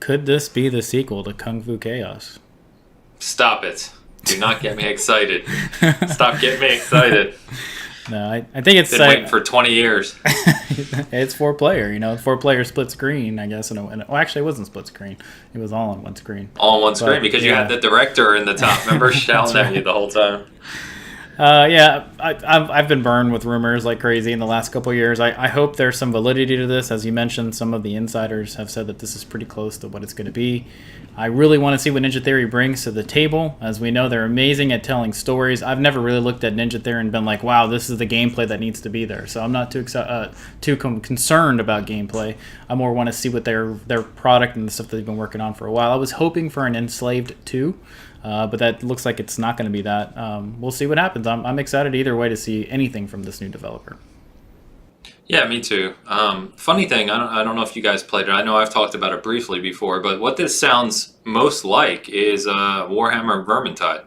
Could this be the sequel to Kung Fu Chaos? Stop it. Do not get me excited. Stop getting me excited. No, I think it's... Been waiting for 20 years. It's 4-player, 4-player split screen, I guess. Well, actually, it wasn't split screen. It was all on one screen. All on one screen, because you had the director in the top. Remember shouting at you the whole time. I've been burned with rumors like crazy in the last couple of years. I hope there's some validity to this. As you mentioned, some of the insiders have said that this is pretty close to what it's going to be. I really want to see what Ninja Theory brings to the table. As we know, they're amazing at telling stories. I've never really looked at Ninja Theory and been like, wow, this is the gameplay that needs to be there. So I'm not too concerned about gameplay. I more want to see what their product and the stuff that they've been working on for a while. I was hoping for an Enslaved 2. But that looks like it's not going to be that. We'll see what happens. I'm excited either way to see anything from this new developer. Yeah, me too. Funny thing, I don't know if you guys played it. I know I've talked about it briefly before, but what this sounds most like is Warhammer Vermintide.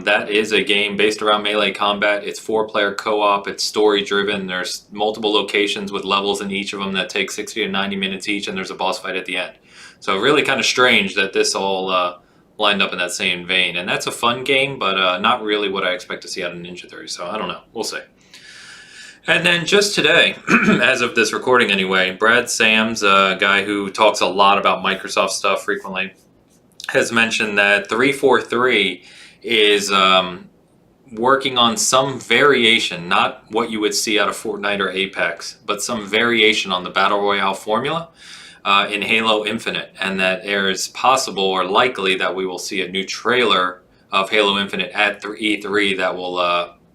That is a game based around melee combat. It's 4-player co-op. It's story-driven. There's multiple locations with levels in each of them that take 60 to 90 minutes each, and there's a boss fight at the end. So really kind of strange that this all... lined up in that same vein. And that's a fun game, but not really what I expect to see out of Ninja Theory. So I don't know. We'll see. And then just today, as of this recording anyway, Brad Sams, a guy who talks a lot about Microsoft stuff frequently, has mentioned that 343 is working on some variation, not what you would see out of Fortnite or Apex, but some variation on the Battle Royale formula. In Halo Infinite, and that there is possible or likely that we will see a new trailer of Halo Infinite at E3 that will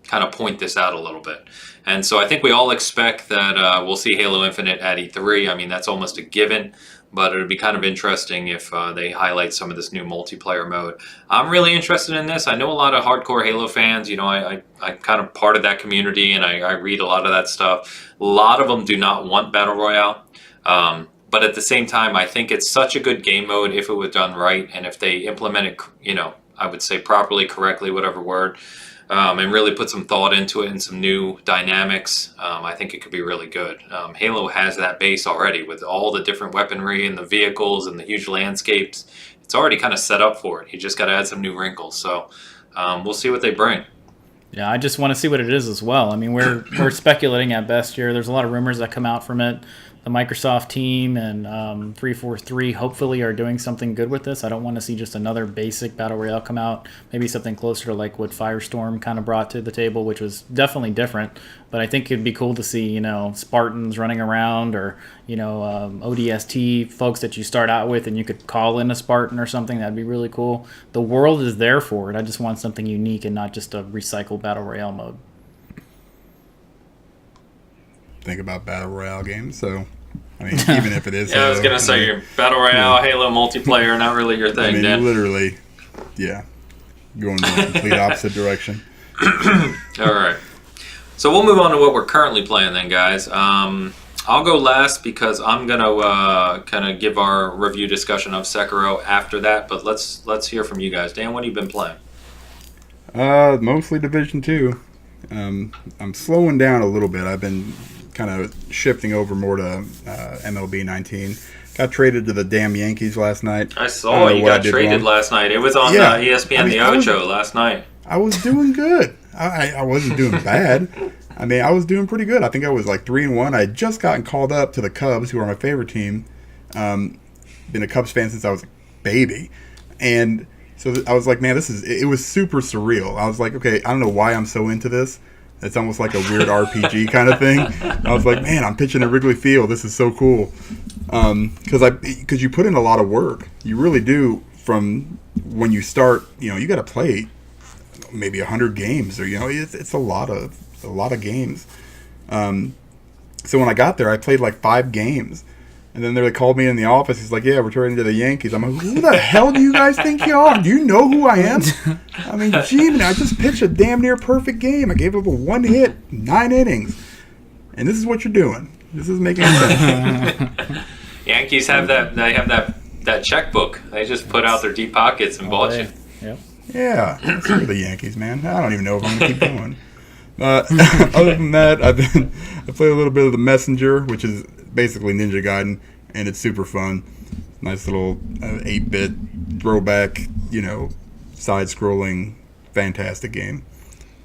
kind of point this out a little bit. And so I think we all expect that we'll see Halo Infinite at E3. I mean, that's almost a given, but it would be kind of interesting if they highlight some of this new multiplayer mode. I'm really interested in this. I know a lot of hardcore Halo fans. I'm kind of part of that community, and I read a lot of that stuff. A lot of them do not want Battle Royale. But at the same time, I think it's such a good game mode if it was done right, and if they implement it, I would say properly, correctly, whatever word, and really put some thought into it and some new dynamics. I think it could be really good. Halo has that base already with all the different weaponry and the vehicles and the huge landscapes. It's already kind of set up for it. You just got to add some new wrinkles. So we'll see what they bring. Yeah, I just want to see what it is as well. I mean, we're speculating at best here. There's a lot of rumors that come out from it. The Microsoft team and 343 hopefully are doing something good with this. I don't want to see just another basic Battle Royale come out. Maybe something closer to like what Firestorm kind of brought to the table, which was definitely different. But I think it'd be cool to see, Spartans running around, or, ODST folks that you start out with and you could call in a Spartan or something. That'd be really cool. The world is there for it. I just want something unique and not just a recycled Battle Royale mode. Think about Battle Royale games, so I mean, even if it is Halo, I was gonna say your Battle Royale, Halo multiplayer, not really your thing, Dan. Literally, yeah, going in the complete opposite direction. All right, so we'll move on to what we're currently playing then, guys. I'll go last because I'm gonna kind of give our review discussion of Sekiro after that, but let's hear from you guys. Dan, what have you been playing? Mostly Division 2. I'm slowing down a little bit. I've been kind of shifting over more to MLB 19. Got traded to the damn Yankees last night. I saw you got traded last night. It was on ESPN The Ocho last night. I was doing good. I wasn't doing bad. I mean, I was doing pretty good. I think I was like 3-1. I had just gotten called up to the Cubs, who are my favorite team. Been a Cubs fan since I was a baby. And so I was like, man, it was super surreal. I was like, okay, I don't know why I'm so into this. It's almost like a weird RPG kind of thing. I was like, man, I'm pitching at Wrigley Field. This is so cool. Because you put in a lot of work. You really do. From when you start, you got to play maybe 100 games, or it's a lot of games. So when I got there, I played like 5 games, And then they called me in the office. He's like, yeah, we're trading to the Yankees. I'm like, who the hell do you guys think you are? Do you know who I am? I mean, gee, man, I just pitched a damn near perfect game. I gave up a 1 hit, 9 innings. And this is what you're doing. This is making sense. Yankees have that. They have that checkbook. They just put out their deep pockets and bought you. Yep. Yeah, screw the Yankees, man. I don't even know if I'm going to keep going. Other than that, I played a little bit of The Messenger, which is basically Ninja Gaiden, and it's super fun. Nice little 8-bit throwback, side-scrolling, fantastic game.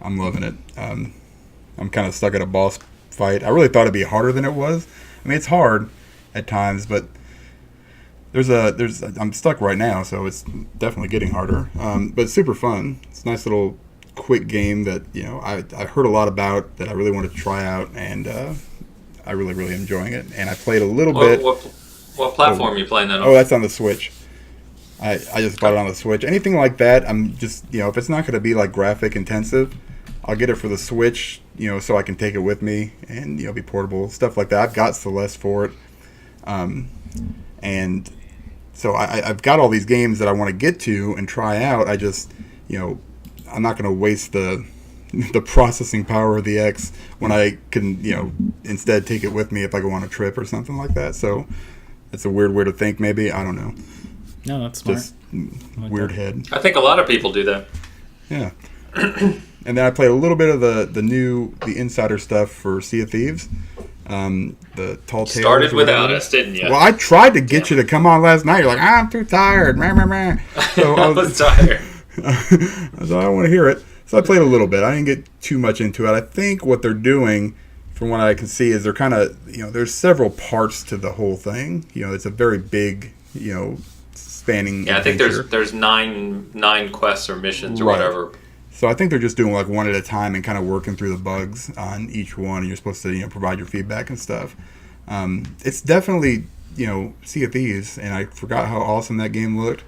I'm loving it. I'm kind of stuck at a boss fight. I really thought it'd be harder than it was. I mean, it's hard at times, but I'm stuck right now, so it's definitely getting harder. But it's super fun. It's a nice little quick game that I heard a lot about, that I really wanted to try out, and I really enjoying it. And I played a little bit. What platform are you playing that on? Oh, that's on the Switch. I just bought it on the Switch. Anything like that, I'm just if it's not going to be like graphic intensive, I'll get it for the Switch, so I can take it with me and be portable, stuff like that. I've got Celeste for it, and so I've got all these games that I want to get to and try out. I just I'm not going to waste the processing power of the X when I can instead take it with me if I go on a trip or something like that. So it's a weird way to think, maybe. I don't know. No, that's smart. Just weird head. I think a lot of people do that. Yeah. And then I played a little bit of the insider stuff for Sea of Thieves. The Tall Tales. Started without us, didn't you? Well, I tried to get you to come on last night. You're like, I'm too tired. So I was tired. I don't want to hear it. So I played a little bit. I didn't get too much into it. I think what they're doing, from what I can see, is they're kind of, there's several parts to the whole thing. It's a very big, spanning. Yeah, I think adventure. there's nine quests or missions or Right. whatever. So I think they're just doing like one at a time and kind of working through the bugs on each one. And you're supposed to, provide your feedback and stuff. It's definitely, Sea of Thieves, and I forgot how awesome that game looked.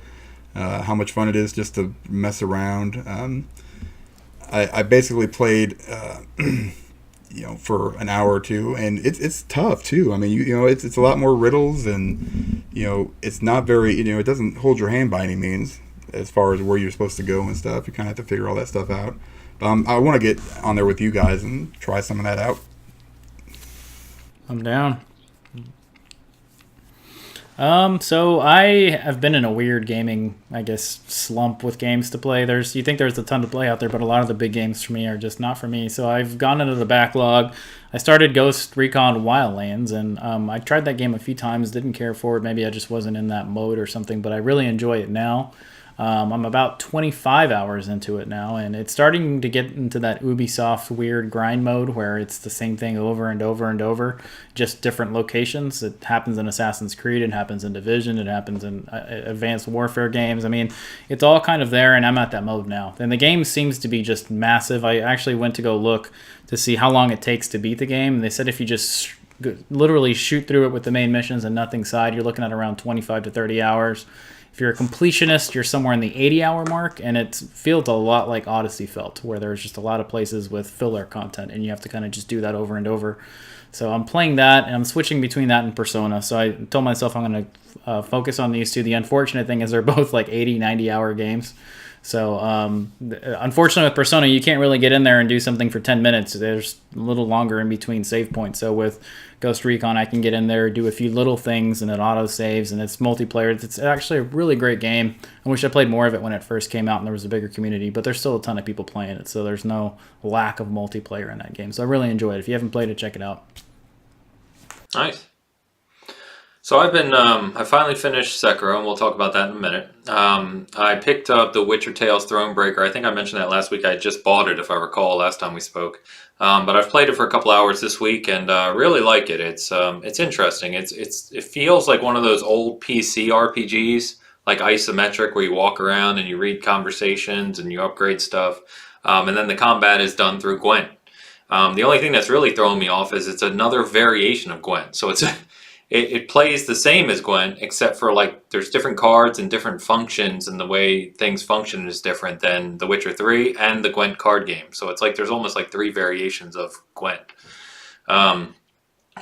How much fun it is just to mess around. I basically played, for an hour or two, and it's tough too. I mean, it's a lot more riddles, and it's not very, it doesn't hold your hand by any means as far as where you're supposed to go and stuff. You kind of have to figure all that stuff out. I want to get on there with you guys and try some of that out. I'm down. So I have been in a weird gaming, slump with games to play. You think there's a ton to play out there, but a lot of the big games for me are just not for me. So I've gone into the backlog. I started Ghost Recon Wildlands, and I tried that game a few times, didn't care for it. Maybe I just wasn't in that mode or something, but I really enjoy it now. I'm about 25 hours into it now, and it's starting to get into that Ubisoft weird grind mode where it's the same thing over and over and over, just different locations. It happens in Assassin's Creed, it happens in Division, it happens in Advanced Warfare games. I mean, it's all kind of there, and I'm at that mode now. And the game seems to be just massive. I actually went to go look to see how long it takes to beat the game, and they said if you just literally shoot through it with the main missions and nothing side, you're looking at around 25 to 30 hours. If you're a completionist, you're somewhere in the 80-hour mark, and it feels a lot like Odyssey felt, where there's just a lot of places with filler content, and you have to kind of just do that over and over. So I'm playing that, and I'm switching between that and Persona. So I told myself I'm going to focus on these two. The unfortunate thing is they're both like 80, 90-hour games. So unfortunately with Persona, you can't really get in there and do something for 10 minutes. There's a little longer in between save points. So with Ghost Recon, I can get in there, do a few little things, and it auto-saves, and it's multiplayer. It's actually a really great game. I wish I played more of it when it first came out and there was a bigger community, but there's still a ton of people playing it, so there's no lack of multiplayer in that game. So I really enjoy it. If you haven't played it, check it out. Nice. So I finally finished Sekiro, and we'll talk about that in a minute. I picked up The Witcher Tales Thronebreaker. I think I mentioned that last week. I just bought it, if I recall, last time we spoke. But I've played it for a couple hours this week, and really like it. It's interesting. It feels like one of those old PC RPGs, like isometric, where you walk around and you read conversations and you upgrade stuff. And then the combat is done through Gwent. The only thing that's really throwing me off is it's another variation of Gwent. So it plays the same as Gwent, except for like there's different cards and different functions, and the way things function is different than The Witcher 3 and the Gwent card game. So it's like there's almost like 3 variations of Gwent.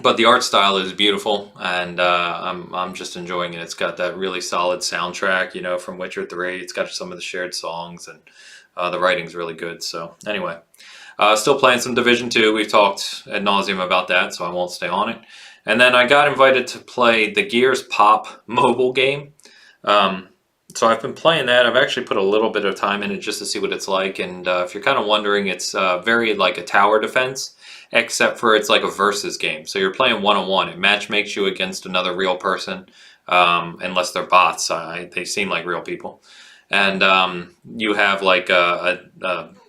But the art style is beautiful, and I'm just enjoying it. It's got that really solid soundtrack, from Witcher 3. It's got some of the shared songs, and the writing's really good. So anyway, still playing some Division 2. We've talked ad nauseum about that, so I won't stay on it. And then I got invited to play the Gears Pop mobile game. So I've been playing that. I've actually put a little bit of time in it just to see what it's like. And if you're kind of wondering, it's very like a tower defense, except for it's like a versus game. So you're playing one-on-one. It match makes you against another real person, unless they're bots. They seem like real people. And you have like a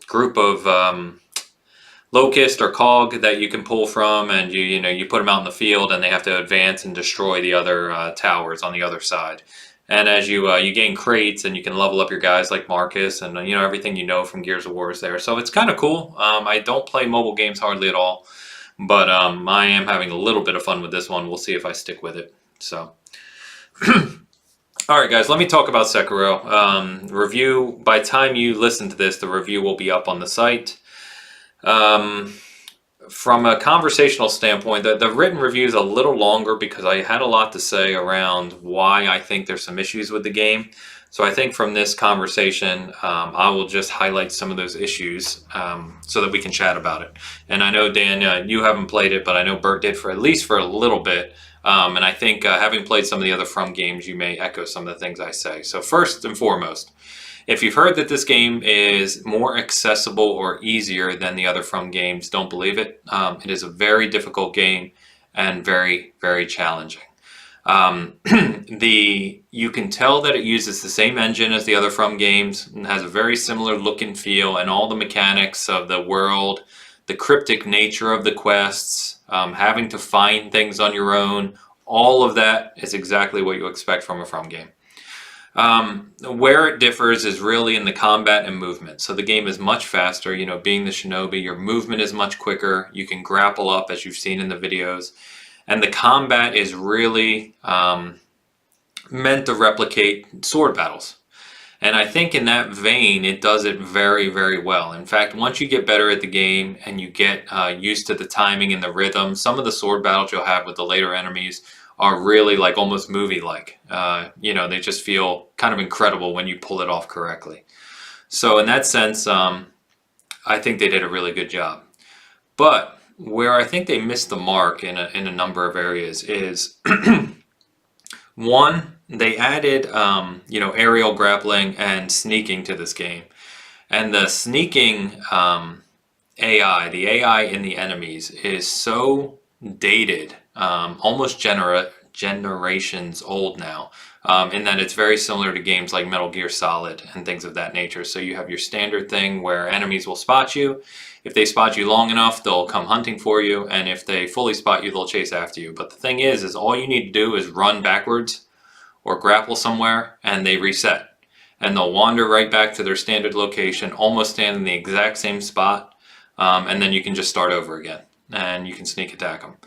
group of locust or cog that you can pull from, and you put them out in the field, and they have to advance and destroy the other towers on the other side. And as you gain crates, and you can level up your guys like Marcus, and everything from Gears of War is there. So it's kind of cool. I don't play mobile games hardly at all, but I am having a little bit of fun with this one. We'll see if I stick with it. So, all right, guys, let me talk about Sekiro. Review. By the time you listen to this, the review will be up on the site. From a conversational standpoint, the written review is a little longer because I had a lot to say around why I think there's some issues with the game. So I think from this conversation, I will just highlight some of those issues so that we can chat about it. And I know, Dan, you haven't played it, but I know Bert did for at least for a little bit. And I think having played some of the other From games, you may echo some of the things I say. So first and foremost, if you've heard that this game is more accessible or easier than the other From games, don't believe it. It is a very difficult game and very, very challenging. You can tell that it uses the same engine as the other From games and has a very similar look and feel, and all the mechanics of the world, the cryptic nature of the quests, having to find things on your own, all of that is exactly what you expect from a From game. Where it differs is really in the combat and movement. So the game is much faster. Being the shinobi, your movement is much quicker. You can grapple up, as you've seen in the videos. And the combat is really meant to replicate sword battles. And I think in that vein, it does it very, very well. In fact, once you get better at the game and you get used to the timing and the rhythm, some of the sword battles you'll have with the later enemies are really like almost movie-like. They just feel kind of incredible when you pull it off correctly. So in that sense, I think they did a really good job. But where I think they missed the mark in a number of areas is, one, they added aerial grappling and sneaking to this game. And the sneaking AI, the AI in the enemies is so dated, almost generations old now, in that it's very similar to games like Metal Gear Solid and things of that nature. So you have your standard thing where enemies will spot you. If they spot you long enough, they'll come hunting for you, and if they fully spot you, they'll chase after you. But the thing is all you need to do is run backwards or grapple somewhere, and they reset. And they'll wander right back to their standard location, almost stand in the exact same spot, and then you can just start over again, and you can sneak attack them.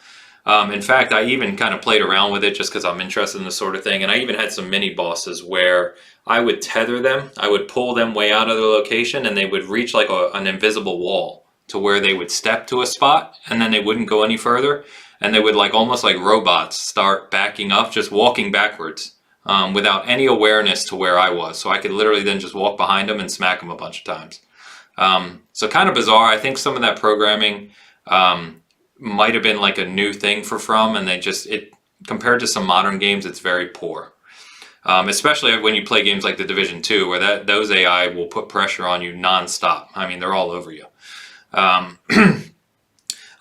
In fact, I even kind of played around with it just because I'm interested in this sort of thing, and I even had some mini bosses where I would tether them, I would pull them way out of their location, and they would reach like an invisible wall to where they would step to a spot, and then they wouldn't go any further, and they would almost like robots start backing up, just walking backwards. Without any awareness to where I was. So I could literally then just walk behind them and smack them a bunch of times. So kind of bizarre. I think some of that programming might have been like a new thing for From, and compared to some modern games, it's very poor. Especially when you play games like The Division 2, where those AI will put pressure on you nonstop. I mean, they're all over you.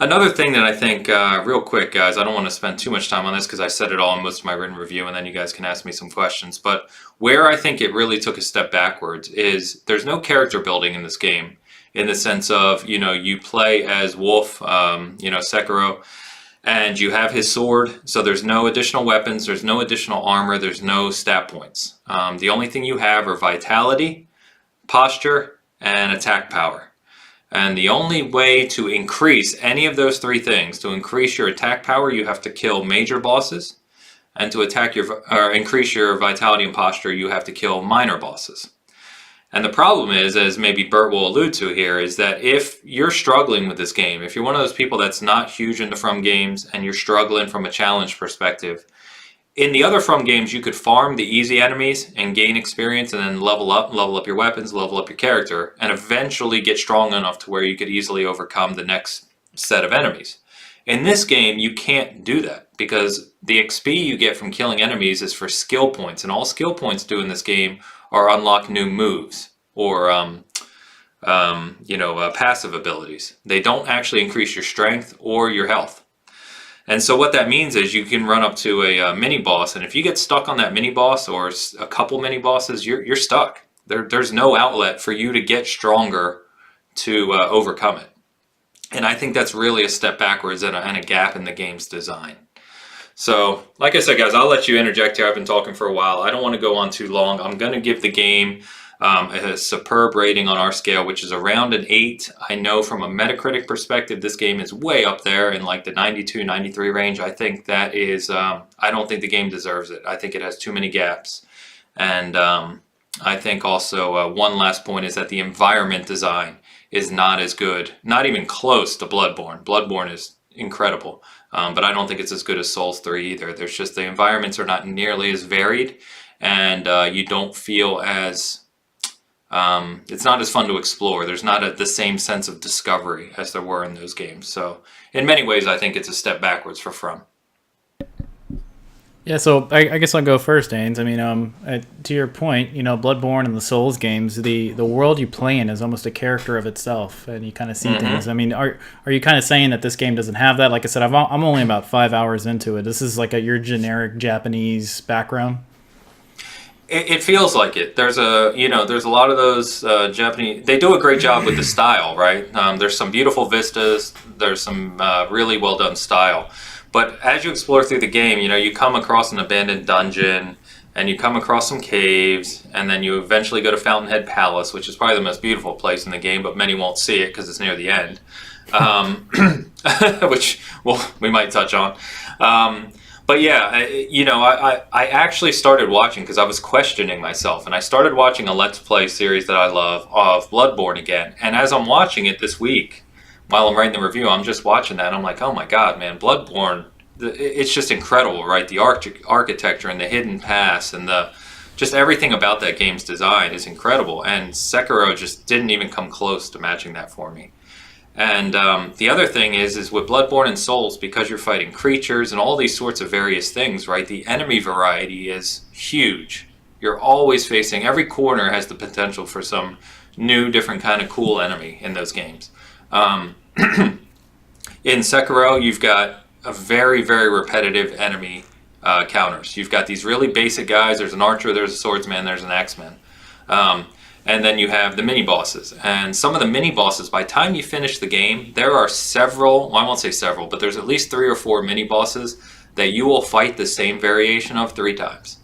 Another thing that I think, real quick, guys, I don't want to spend too much time on this because I said it all in most of my written review, and then you guys can ask me some questions. But where I think it really took a step backwards is there's no character building in this game, in the sense of, you play as Wolf, Sekiro, and you have his sword, so there's no additional weapons, there's no additional armor, there's no stat points. The only thing you have are vitality, posture, and attack power. And the only way to increase any of those three things, to increase your attack power, you have to kill major bosses. And to increase your vitality and posture, you have to kill minor bosses. And the problem is, as maybe Bert will allude to here, is that if you're struggling with this game, if you're one of those people that's not huge into From games and you're struggling from a challenge perspective, in the other From games, you could farm the easy enemies and gain experience and then level up your weapons, level up your character, and eventually get strong enough to where you could easily overcome the next set of enemies. In this game, you can't do that because the XP you get from killing enemies is for skill points, and all skill points do in this game are unlock new moves or passive abilities. They don't actually increase your strength or your health. And so what that means is you can run up to a mini boss, and if you get stuck on that mini boss or a couple mini bosses, you're stuck. There's no outlet for you to get stronger to overcome it. And I think that's really a step backwards and a gap in the game's design. So, like I said, guys, I'll let you interject here. I've been talking for a while. I don't want to go on too long. I'm going to give the game a superb rating on our scale, which is around an 8. I know from a Metacritic perspective, this game is way up there in like the 92, 93 range. I think that is, I don't think the game deserves it. I think it has too many gaps. And I think also one last point is that the environment design is not as good, not even close to Bloodborne. Bloodborne is incredible, but I don't think it's as good as Souls 3 either. There's just, the environments are not nearly as varied, and you don't feel as, it's not as fun to explore. There's not the same sense of discovery as there were in those games. So in many ways, I think it's a step backwards for From. Yeah, so I guess I'll go first, Ains. I mean, to your point, Bloodborne and the Souls games, the world you play in is almost a character of itself, and you kind of see things. I mean, are you kind of saying that this game doesn't have that? Like I said, I'm only about 5 hours into it. This is like your generic Japanese background. It feels like it. There's a lot of those Japanese. They do a great job with the style, right? There's some beautiful vistas. There's some really well done style. But as you explore through the game, you come across an abandoned dungeon, and you come across some caves, and then you eventually go to Fountainhead Palace, which is probably the most beautiful place in the game, but many won't see it because it's near the end, which we might touch on. But yeah, I actually started watching because I was questioning myself, and I started watching a Let's Play series that I love of Bloodborne again. And as I'm watching it this week, while I'm writing the review, I'm just watching that, and I'm like, oh my god, man, Bloodborne, it's just incredible, right? The architecture and the hidden paths and just everything about that game's design is incredible. And Sekiro just didn't even come close to matching that for me. And the other thing is with Bloodborne and Souls, because you're fighting creatures and all these sorts of various things, right? The enemy variety is huge. You're always facing, every corner has the potential for some new, different kind of cool enemy in those games. In Sekiro, you've got a very, very repetitive enemy counters. You've got these really basic guys. There's an archer, there's a swordsman, there's an axeman. And then you have the mini-bosses. And some of the mini-bosses, by the time you finish the game, there are several, well, I won't say several, but there's at least 3 or 4 mini-bosses that you will fight the same variation of 3 times.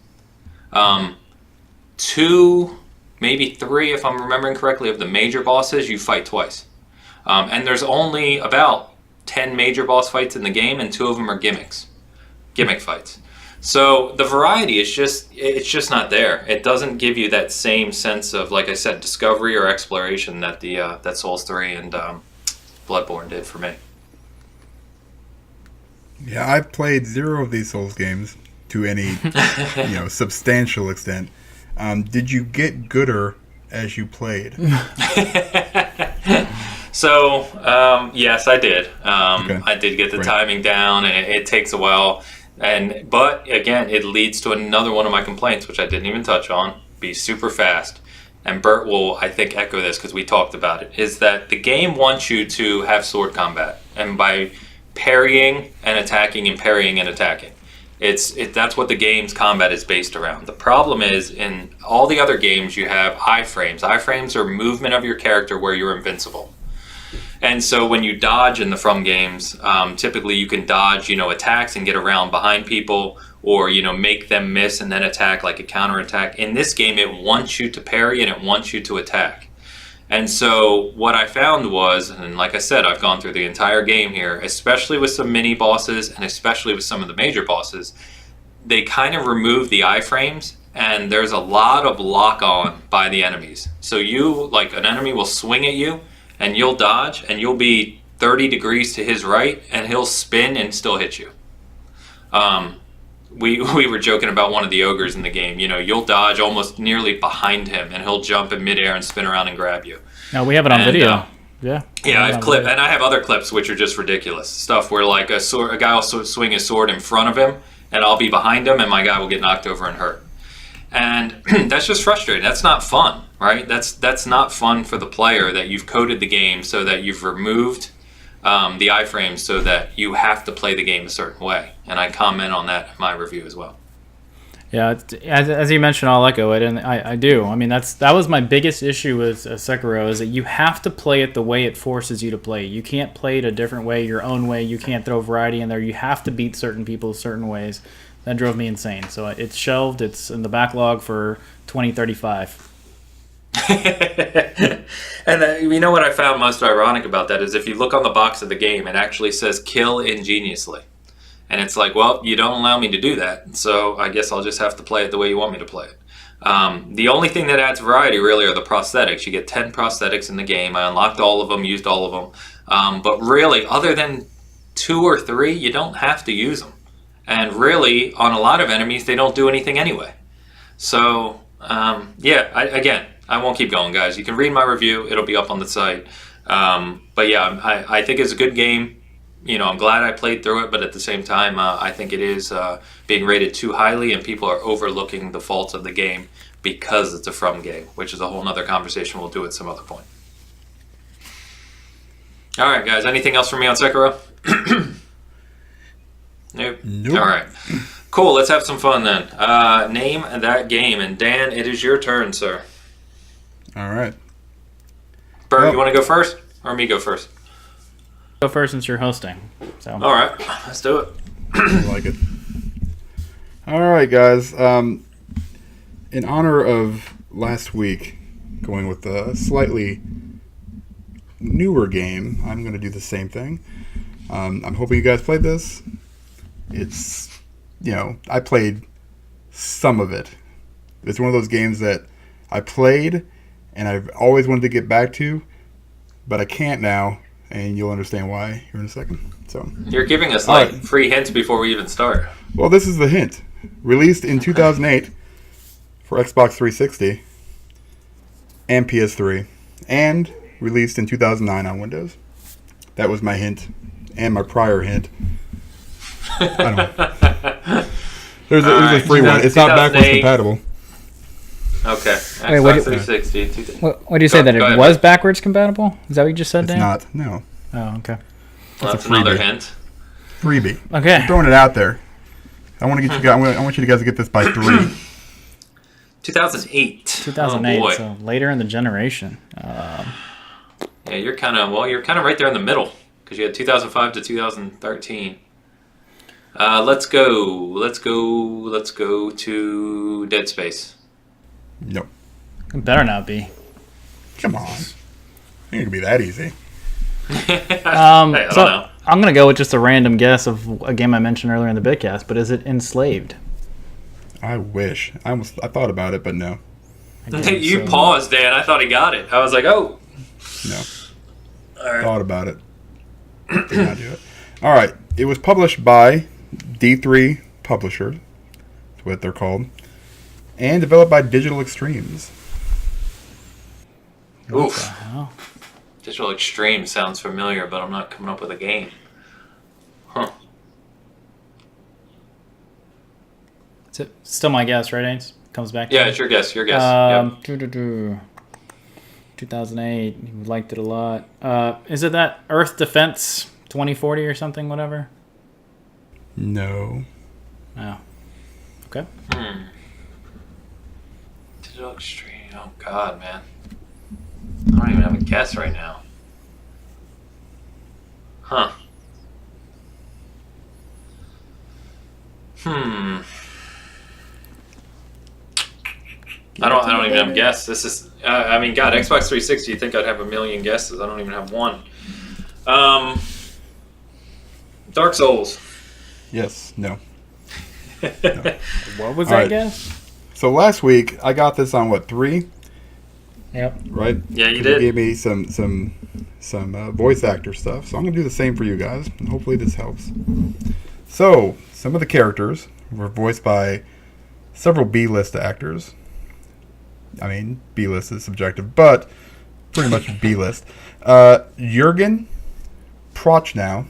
2, maybe 3, if I'm remembering correctly, of the major bosses you fight twice. And there's only about 10 major boss fights in the game, and 2 of them are gimmick fights. So the variety is it's just not there. It doesn't give you that same sense of, like I said, discovery or exploration that that Souls 3 and Bloodborne did for me. Yeah, I've played 0 of these Souls games to any substantial extent. Did you get gooder as you played? So, yes, I did. Okay. I did get the timing down, and it takes a while. But again, it leads to another one of my complaints, which I didn't even touch on: be super fast. And Bert will, I think, echo this because we talked about it. Is that the game wants you to have sword combat, and by parrying and attacking and parrying and attacking, that's what the game's combat is based around. The problem is, in all the other games, you have iframes. Iframes are movement of your character where you're invincible. And so when you dodge in the From games, typically you can dodge, attacks and get around behind people, or, make them miss and then attack like a counterattack. In this game, it wants you to parry and it wants you to attack. And so what I found was, and like I said, I've gone through the entire game here, especially with some mini bosses and especially with some of the major bosses, they kind of remove the iframes and there's a lot of lock on by the enemies. So you, like, an enemy will swing at you, and you'll dodge, and you'll be 30 degrees to his right, and he'll spin and still hit you. We were joking about one of the ogres in the game. You know, you'll dodge almost nearly behind him, and he'll jump in midair and spin around and grab you. No, we have it on video. Yeah. Yeah, I have clip, and I have other clips which are just ridiculous stuff. Where like a guy will swing his sword in front of him, and I'll be behind him, and my guy will get knocked over and hurt. And that's just frustrating. That's not fun, right? That's not fun for the player that you've coded the game so that you've removed the iframes so that you have to play the game a certain way. And I comment on that in my review as well. Yeah, as you mentioned, I'll echo it, and I do. I mean, that was my biggest issue with Sekiro, is that you have to play it the way it forces you to play. You can't play it a different way, your own way. You can't throw variety in there. You have to beat certain people certain ways. That drove me insane. So it's shelved. It's in the backlog for 2035. And you know what I found most ironic about that is if you look on the box of the game, it actually says kill ingeniously. And it's like, well, you don't allow me to do that, so I guess I'll just have to play it the way you want me to play it. The only thing that adds variety really are the prosthetics. You get 10 prosthetics in the game. I unlocked all of them, used all of them. But really, other than 2 or 3, you don't have to use them. And really, on a lot of enemies, they don't do anything anyway. So, yeah, I won't keep going, guys. You can read my review. It'll be up on the site. But yeah, I think it's a good game. You know, I'm glad I played through it, but at the same time, I think it is being rated too highly, and people are overlooking the faults of the game because it's a From game, which is a whole nother conversation we'll do at some other point. All right, guys. Anything else from me on Sekiro? Nope. All right. Cool. Let's have some fun then. Name that game. And Dan, it is your turn, sir. All right. Bert, you want to go first? Or me go first? Go first since you're hosting. So. All right. Let's do it. I like it. All right, guys. In honor of last week, going with a slightly newer game, I'm going to do the same thing. I'm hoping you guys played this. It's, I played some of it. It's one of those games that I played and I've always wanted to get back to, but I can't now, and you'll understand why here in a second. So you're giving us free hints before we even start. Well, this is the hint. Released in 2008 for Xbox 360 and PS3, and released in 2009 on Windows. That was my hint, and my prior hint. I don't know. There's a free one. It's not backwards compatible. Okay. Xbox 360. What do you say, that it was backwards compatible? Is that what you just said, Dan? It's not. No. Oh, okay. Well, that's another hint. Freebie. Okay. I'm throwing it out there. I want to get you guys. I want you guys to get this by 3. 2008. 2008. Oh, so later in the generation. Yeah, you're kind of right there in the middle because you had 2005 to 2013. Let's go to Dead Space. Nope. It better not be. Come on. It ain't gonna be that easy. Hey, I don't know. I'm gonna go with just a random guess of a game I mentioned earlier in the Bitcast, but is it Enslaved? I wish. I thought about it, but no. You paused, Dan. I thought he got it. I was like, oh. No. All right. Thought about it. Did not do it. All right. It was published by D3 Publishers. That's what they're called. And developed by Digital Extremes. Oof. Digital Extremes sounds familiar, but I'm not coming up with a game. Huh. Is it still my guess, right, Ains? Comes back to Yeah, it's your guess. Yep. 2008. You liked it a lot. Is it that Earth Defense 2040 or something, whatever? No. Oh. Okay. Digital Extreme. Oh, God, man. I don't even have a guess right now. Huh. I don't even have a guess. This is, God, Xbox 360, you'd think I'd have a million guesses. I don't even have one. Dark Souls. Yes. No. What was that guess? So last week I got this on 3? Yep. Right? Yeah, you It did. gave me some voice actor stuff, so I'm gonna do the same for you guys, and hopefully this helps. So some of the characters were voiced by several B-list actors. I mean, B-list is subjective, but pretty much B-list. Jurgen Prochnow.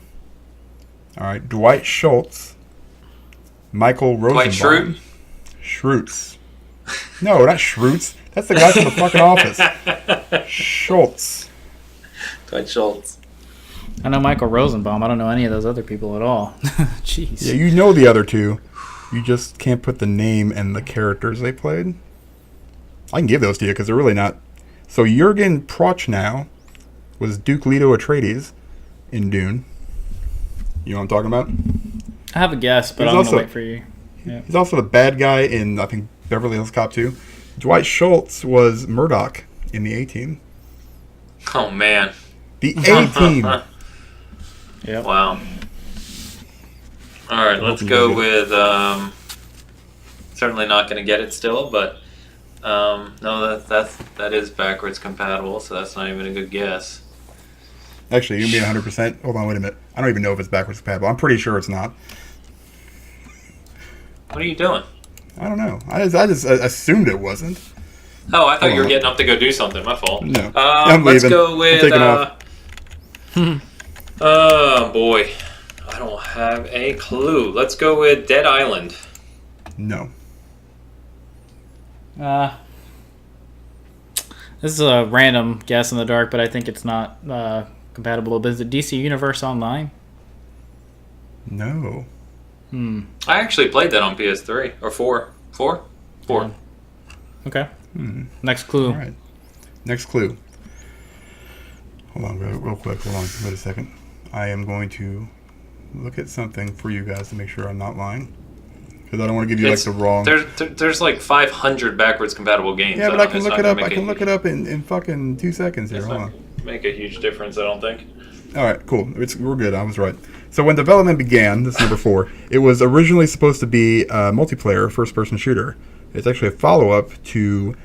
All right, Dwight Schultz, Michael Dwight Rosenbaum, Schrutz. No, not Schrutz. That's the guy from the fucking Office. Schultz. Dwight Schultz. I know Michael Rosenbaum. I don't know any of those other people at all. Jeez. Yeah, you know the other two. You just can't put the name and the characters they played. I can give those to you because they're really not. So Jurgen Prochnow was Duke Leto Atreides in Dune. You know what I'm talking about? I have a guess, but He's I'm also- going to wait for you. Yeah. He's also the bad guy in, I think, Beverly Hills Cop 2. Dwight Schultz was Murdoch in the A-Team. Oh, man. The A-Team. Yep. Wow. All right, let's go with certainly not going to get it still, but no, that is backwards compatible, so that's not even a good guess. Actually, you can be 100%. Hold on, wait a minute. I don't even know if it's backwards compatible. I'm pretty sure it's not. What are you doing? I don't know. I just assumed it wasn't. Oh, I thought Hold you were on. getting up to go do something. My fault. No. I'm Let's leaving. go I'm with. taking off. Oh boy, I don't have a clue. Let's go with Dead Island. No. This is a random guess in the dark, but I think it's not compatible. But is it DC Universe Online? No. I actually played that on PS3 or 4. 4? 4. Yeah. Okay. Next clue. All right. Next clue. Hold on, real quick. Hold on. Wait a second. I am going to look at something for you guys to make sure I'm not lying. Because I don't want to give you the wrong. There's like 500 backwards compatible games. Yeah, but I can look it up. I can look it up in fucking 2 seconds here. It's Hold not on. make a huge difference, I don't think. All right, cool. We're good. I was right. So when development began, this is number 4, it was originally supposed to be a multiplayer first-person shooter. It's actually a follow-up to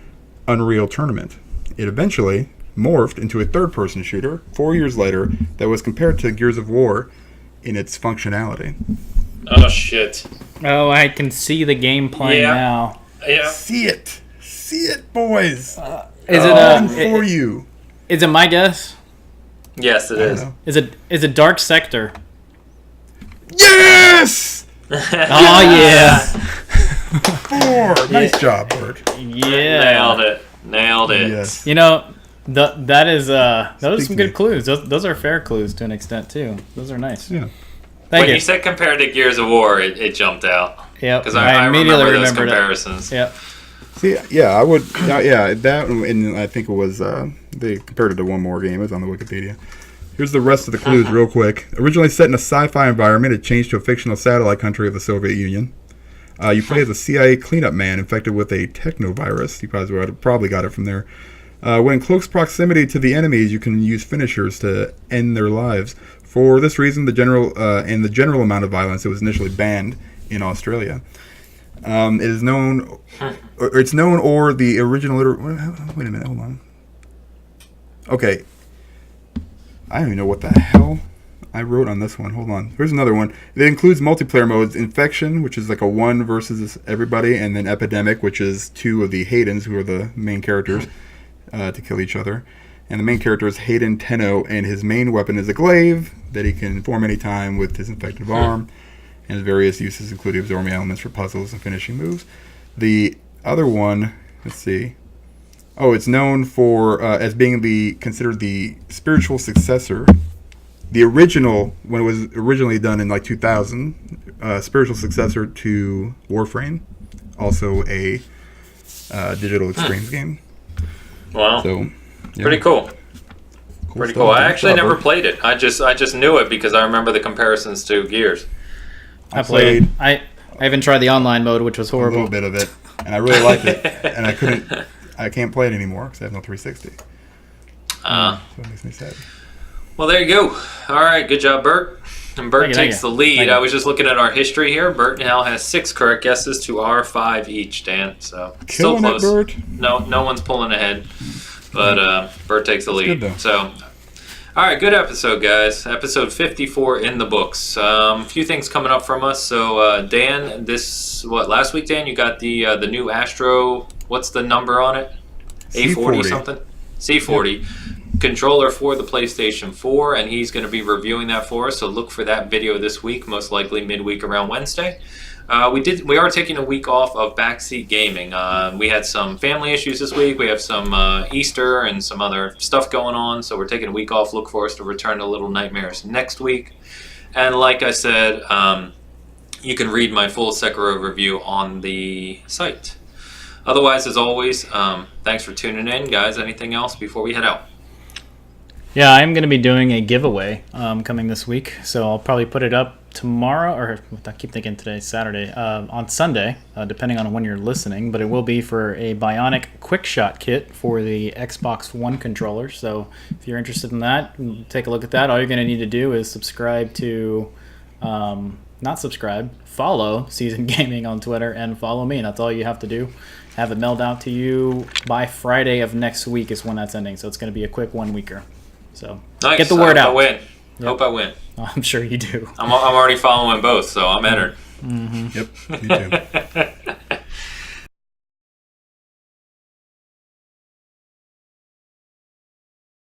Unreal Tournament. It eventually morphed into a third-person shooter 4 years later that was compared to Gears of War in its functionality. Oh shit. Oh, I can see the game playing now. Yeah. See it, boys. Is Done it for you? Is it my guess? Yes, it I don't is. know. Is it Dark Sector? Yes! Oh yeah. 4. Nice job, Bert. Yeah. Nailed it. Yes. You know, that is those are Speak some to good me. clues. Those are fair clues to an extent too. Those are nice. Yeah. Thank When you. you said compared to Gears of War, it jumped out. Yep. Because I immediately remember those remembered comparisons. it. Yep. See, yeah, I would. Yeah, that, and I think it was they compared it to one more game. It was on the Wikipedia. Here's the rest of the clues, real quick. Originally set in a sci-fi environment, it changed to a fictional satellite country of the Soviet Union. You play as a CIA cleanup man infected with a technovirus. You probably got it from there. When in close proximity to the enemies, you can use finishers to end their lives. For this reason, the general amount of violence, it was initially banned in Australia. It is known, or the original. Wait a minute, hold on. Okay, I don't even know what the hell I wrote on this one. Hold on. Here's another one. It includes multiplayer modes: Infection, which is like a 1 versus everybody, and then Epidemic, which is 2 of the Haydens, who are the main characters, to kill each other. And the main character is Hayden Tenno, and his main weapon is a glaive that he can form anytime with his infected arm, and his various uses include absorbing elements for puzzles and finishing moves. The other one, let's see. Oh, it's known for as being considered the spiritual successor. The original, when it was originally done in like 2000, spiritual successor to Warframe, also a digital extremes game. Wow. So, yeah. Pretty cool. Pretty cool. stuff. I actually Good job, never Bert. played it. I just knew it because I remember the comparisons to Gears. I played. I even tried the online mode, which was a horrible. little bit of it, and I really liked it, and I can't play it anymore because I have no 360. So it makes me sad. Well, there you go. All right, good job, Bert. And Bert takes the lead. I was just looking at our history here. Bert now has 6 correct guesses to our 5 each, Dan. So still close. Bert. No one's pulling ahead, but Bert takes the lead. Good, so, all right, good episode, guys. Episode 54 in the books. A few things coming up from us. So, Dan, last week, Dan, you got the new Astro. What's the number on it? A40 something. C40. Controller for the PlayStation 4, and he's going to be reviewing that for us, so look for that video this week, most likely midweek around Wednesday. We are taking a week off of backseat gaming. We had some family issues this week. We have some Easter and some other stuff going on, so we're taking a week off. Look for us to return to Little Nightmares next week. And like I said, you can read my full Sekiro review on the site. Otherwise, as always, thanks for tuning in, guys. Anything else before we head out? Yeah, I'm going to be doing a giveaway coming this week, so I'll probably put it up tomorrow, or I keep thinking today's Saturday, on Sunday, depending on when you're listening, but it will be for a Bionic Quickshot Kit for the Xbox One controller, so if you're interested in that, take a look at that. All you're going to need to do is follow Season Gaming on Twitter and follow me. That's all you have to do. Have it mailed out to you by Friday of next week is when that's ending, so it's going to be a quick 1-weeker. So nice. Get the word out. I win. Yep. Hope I win. I'm sure you do. I'm already following both, so I'm entered. Mm-hmm. Yep, me too.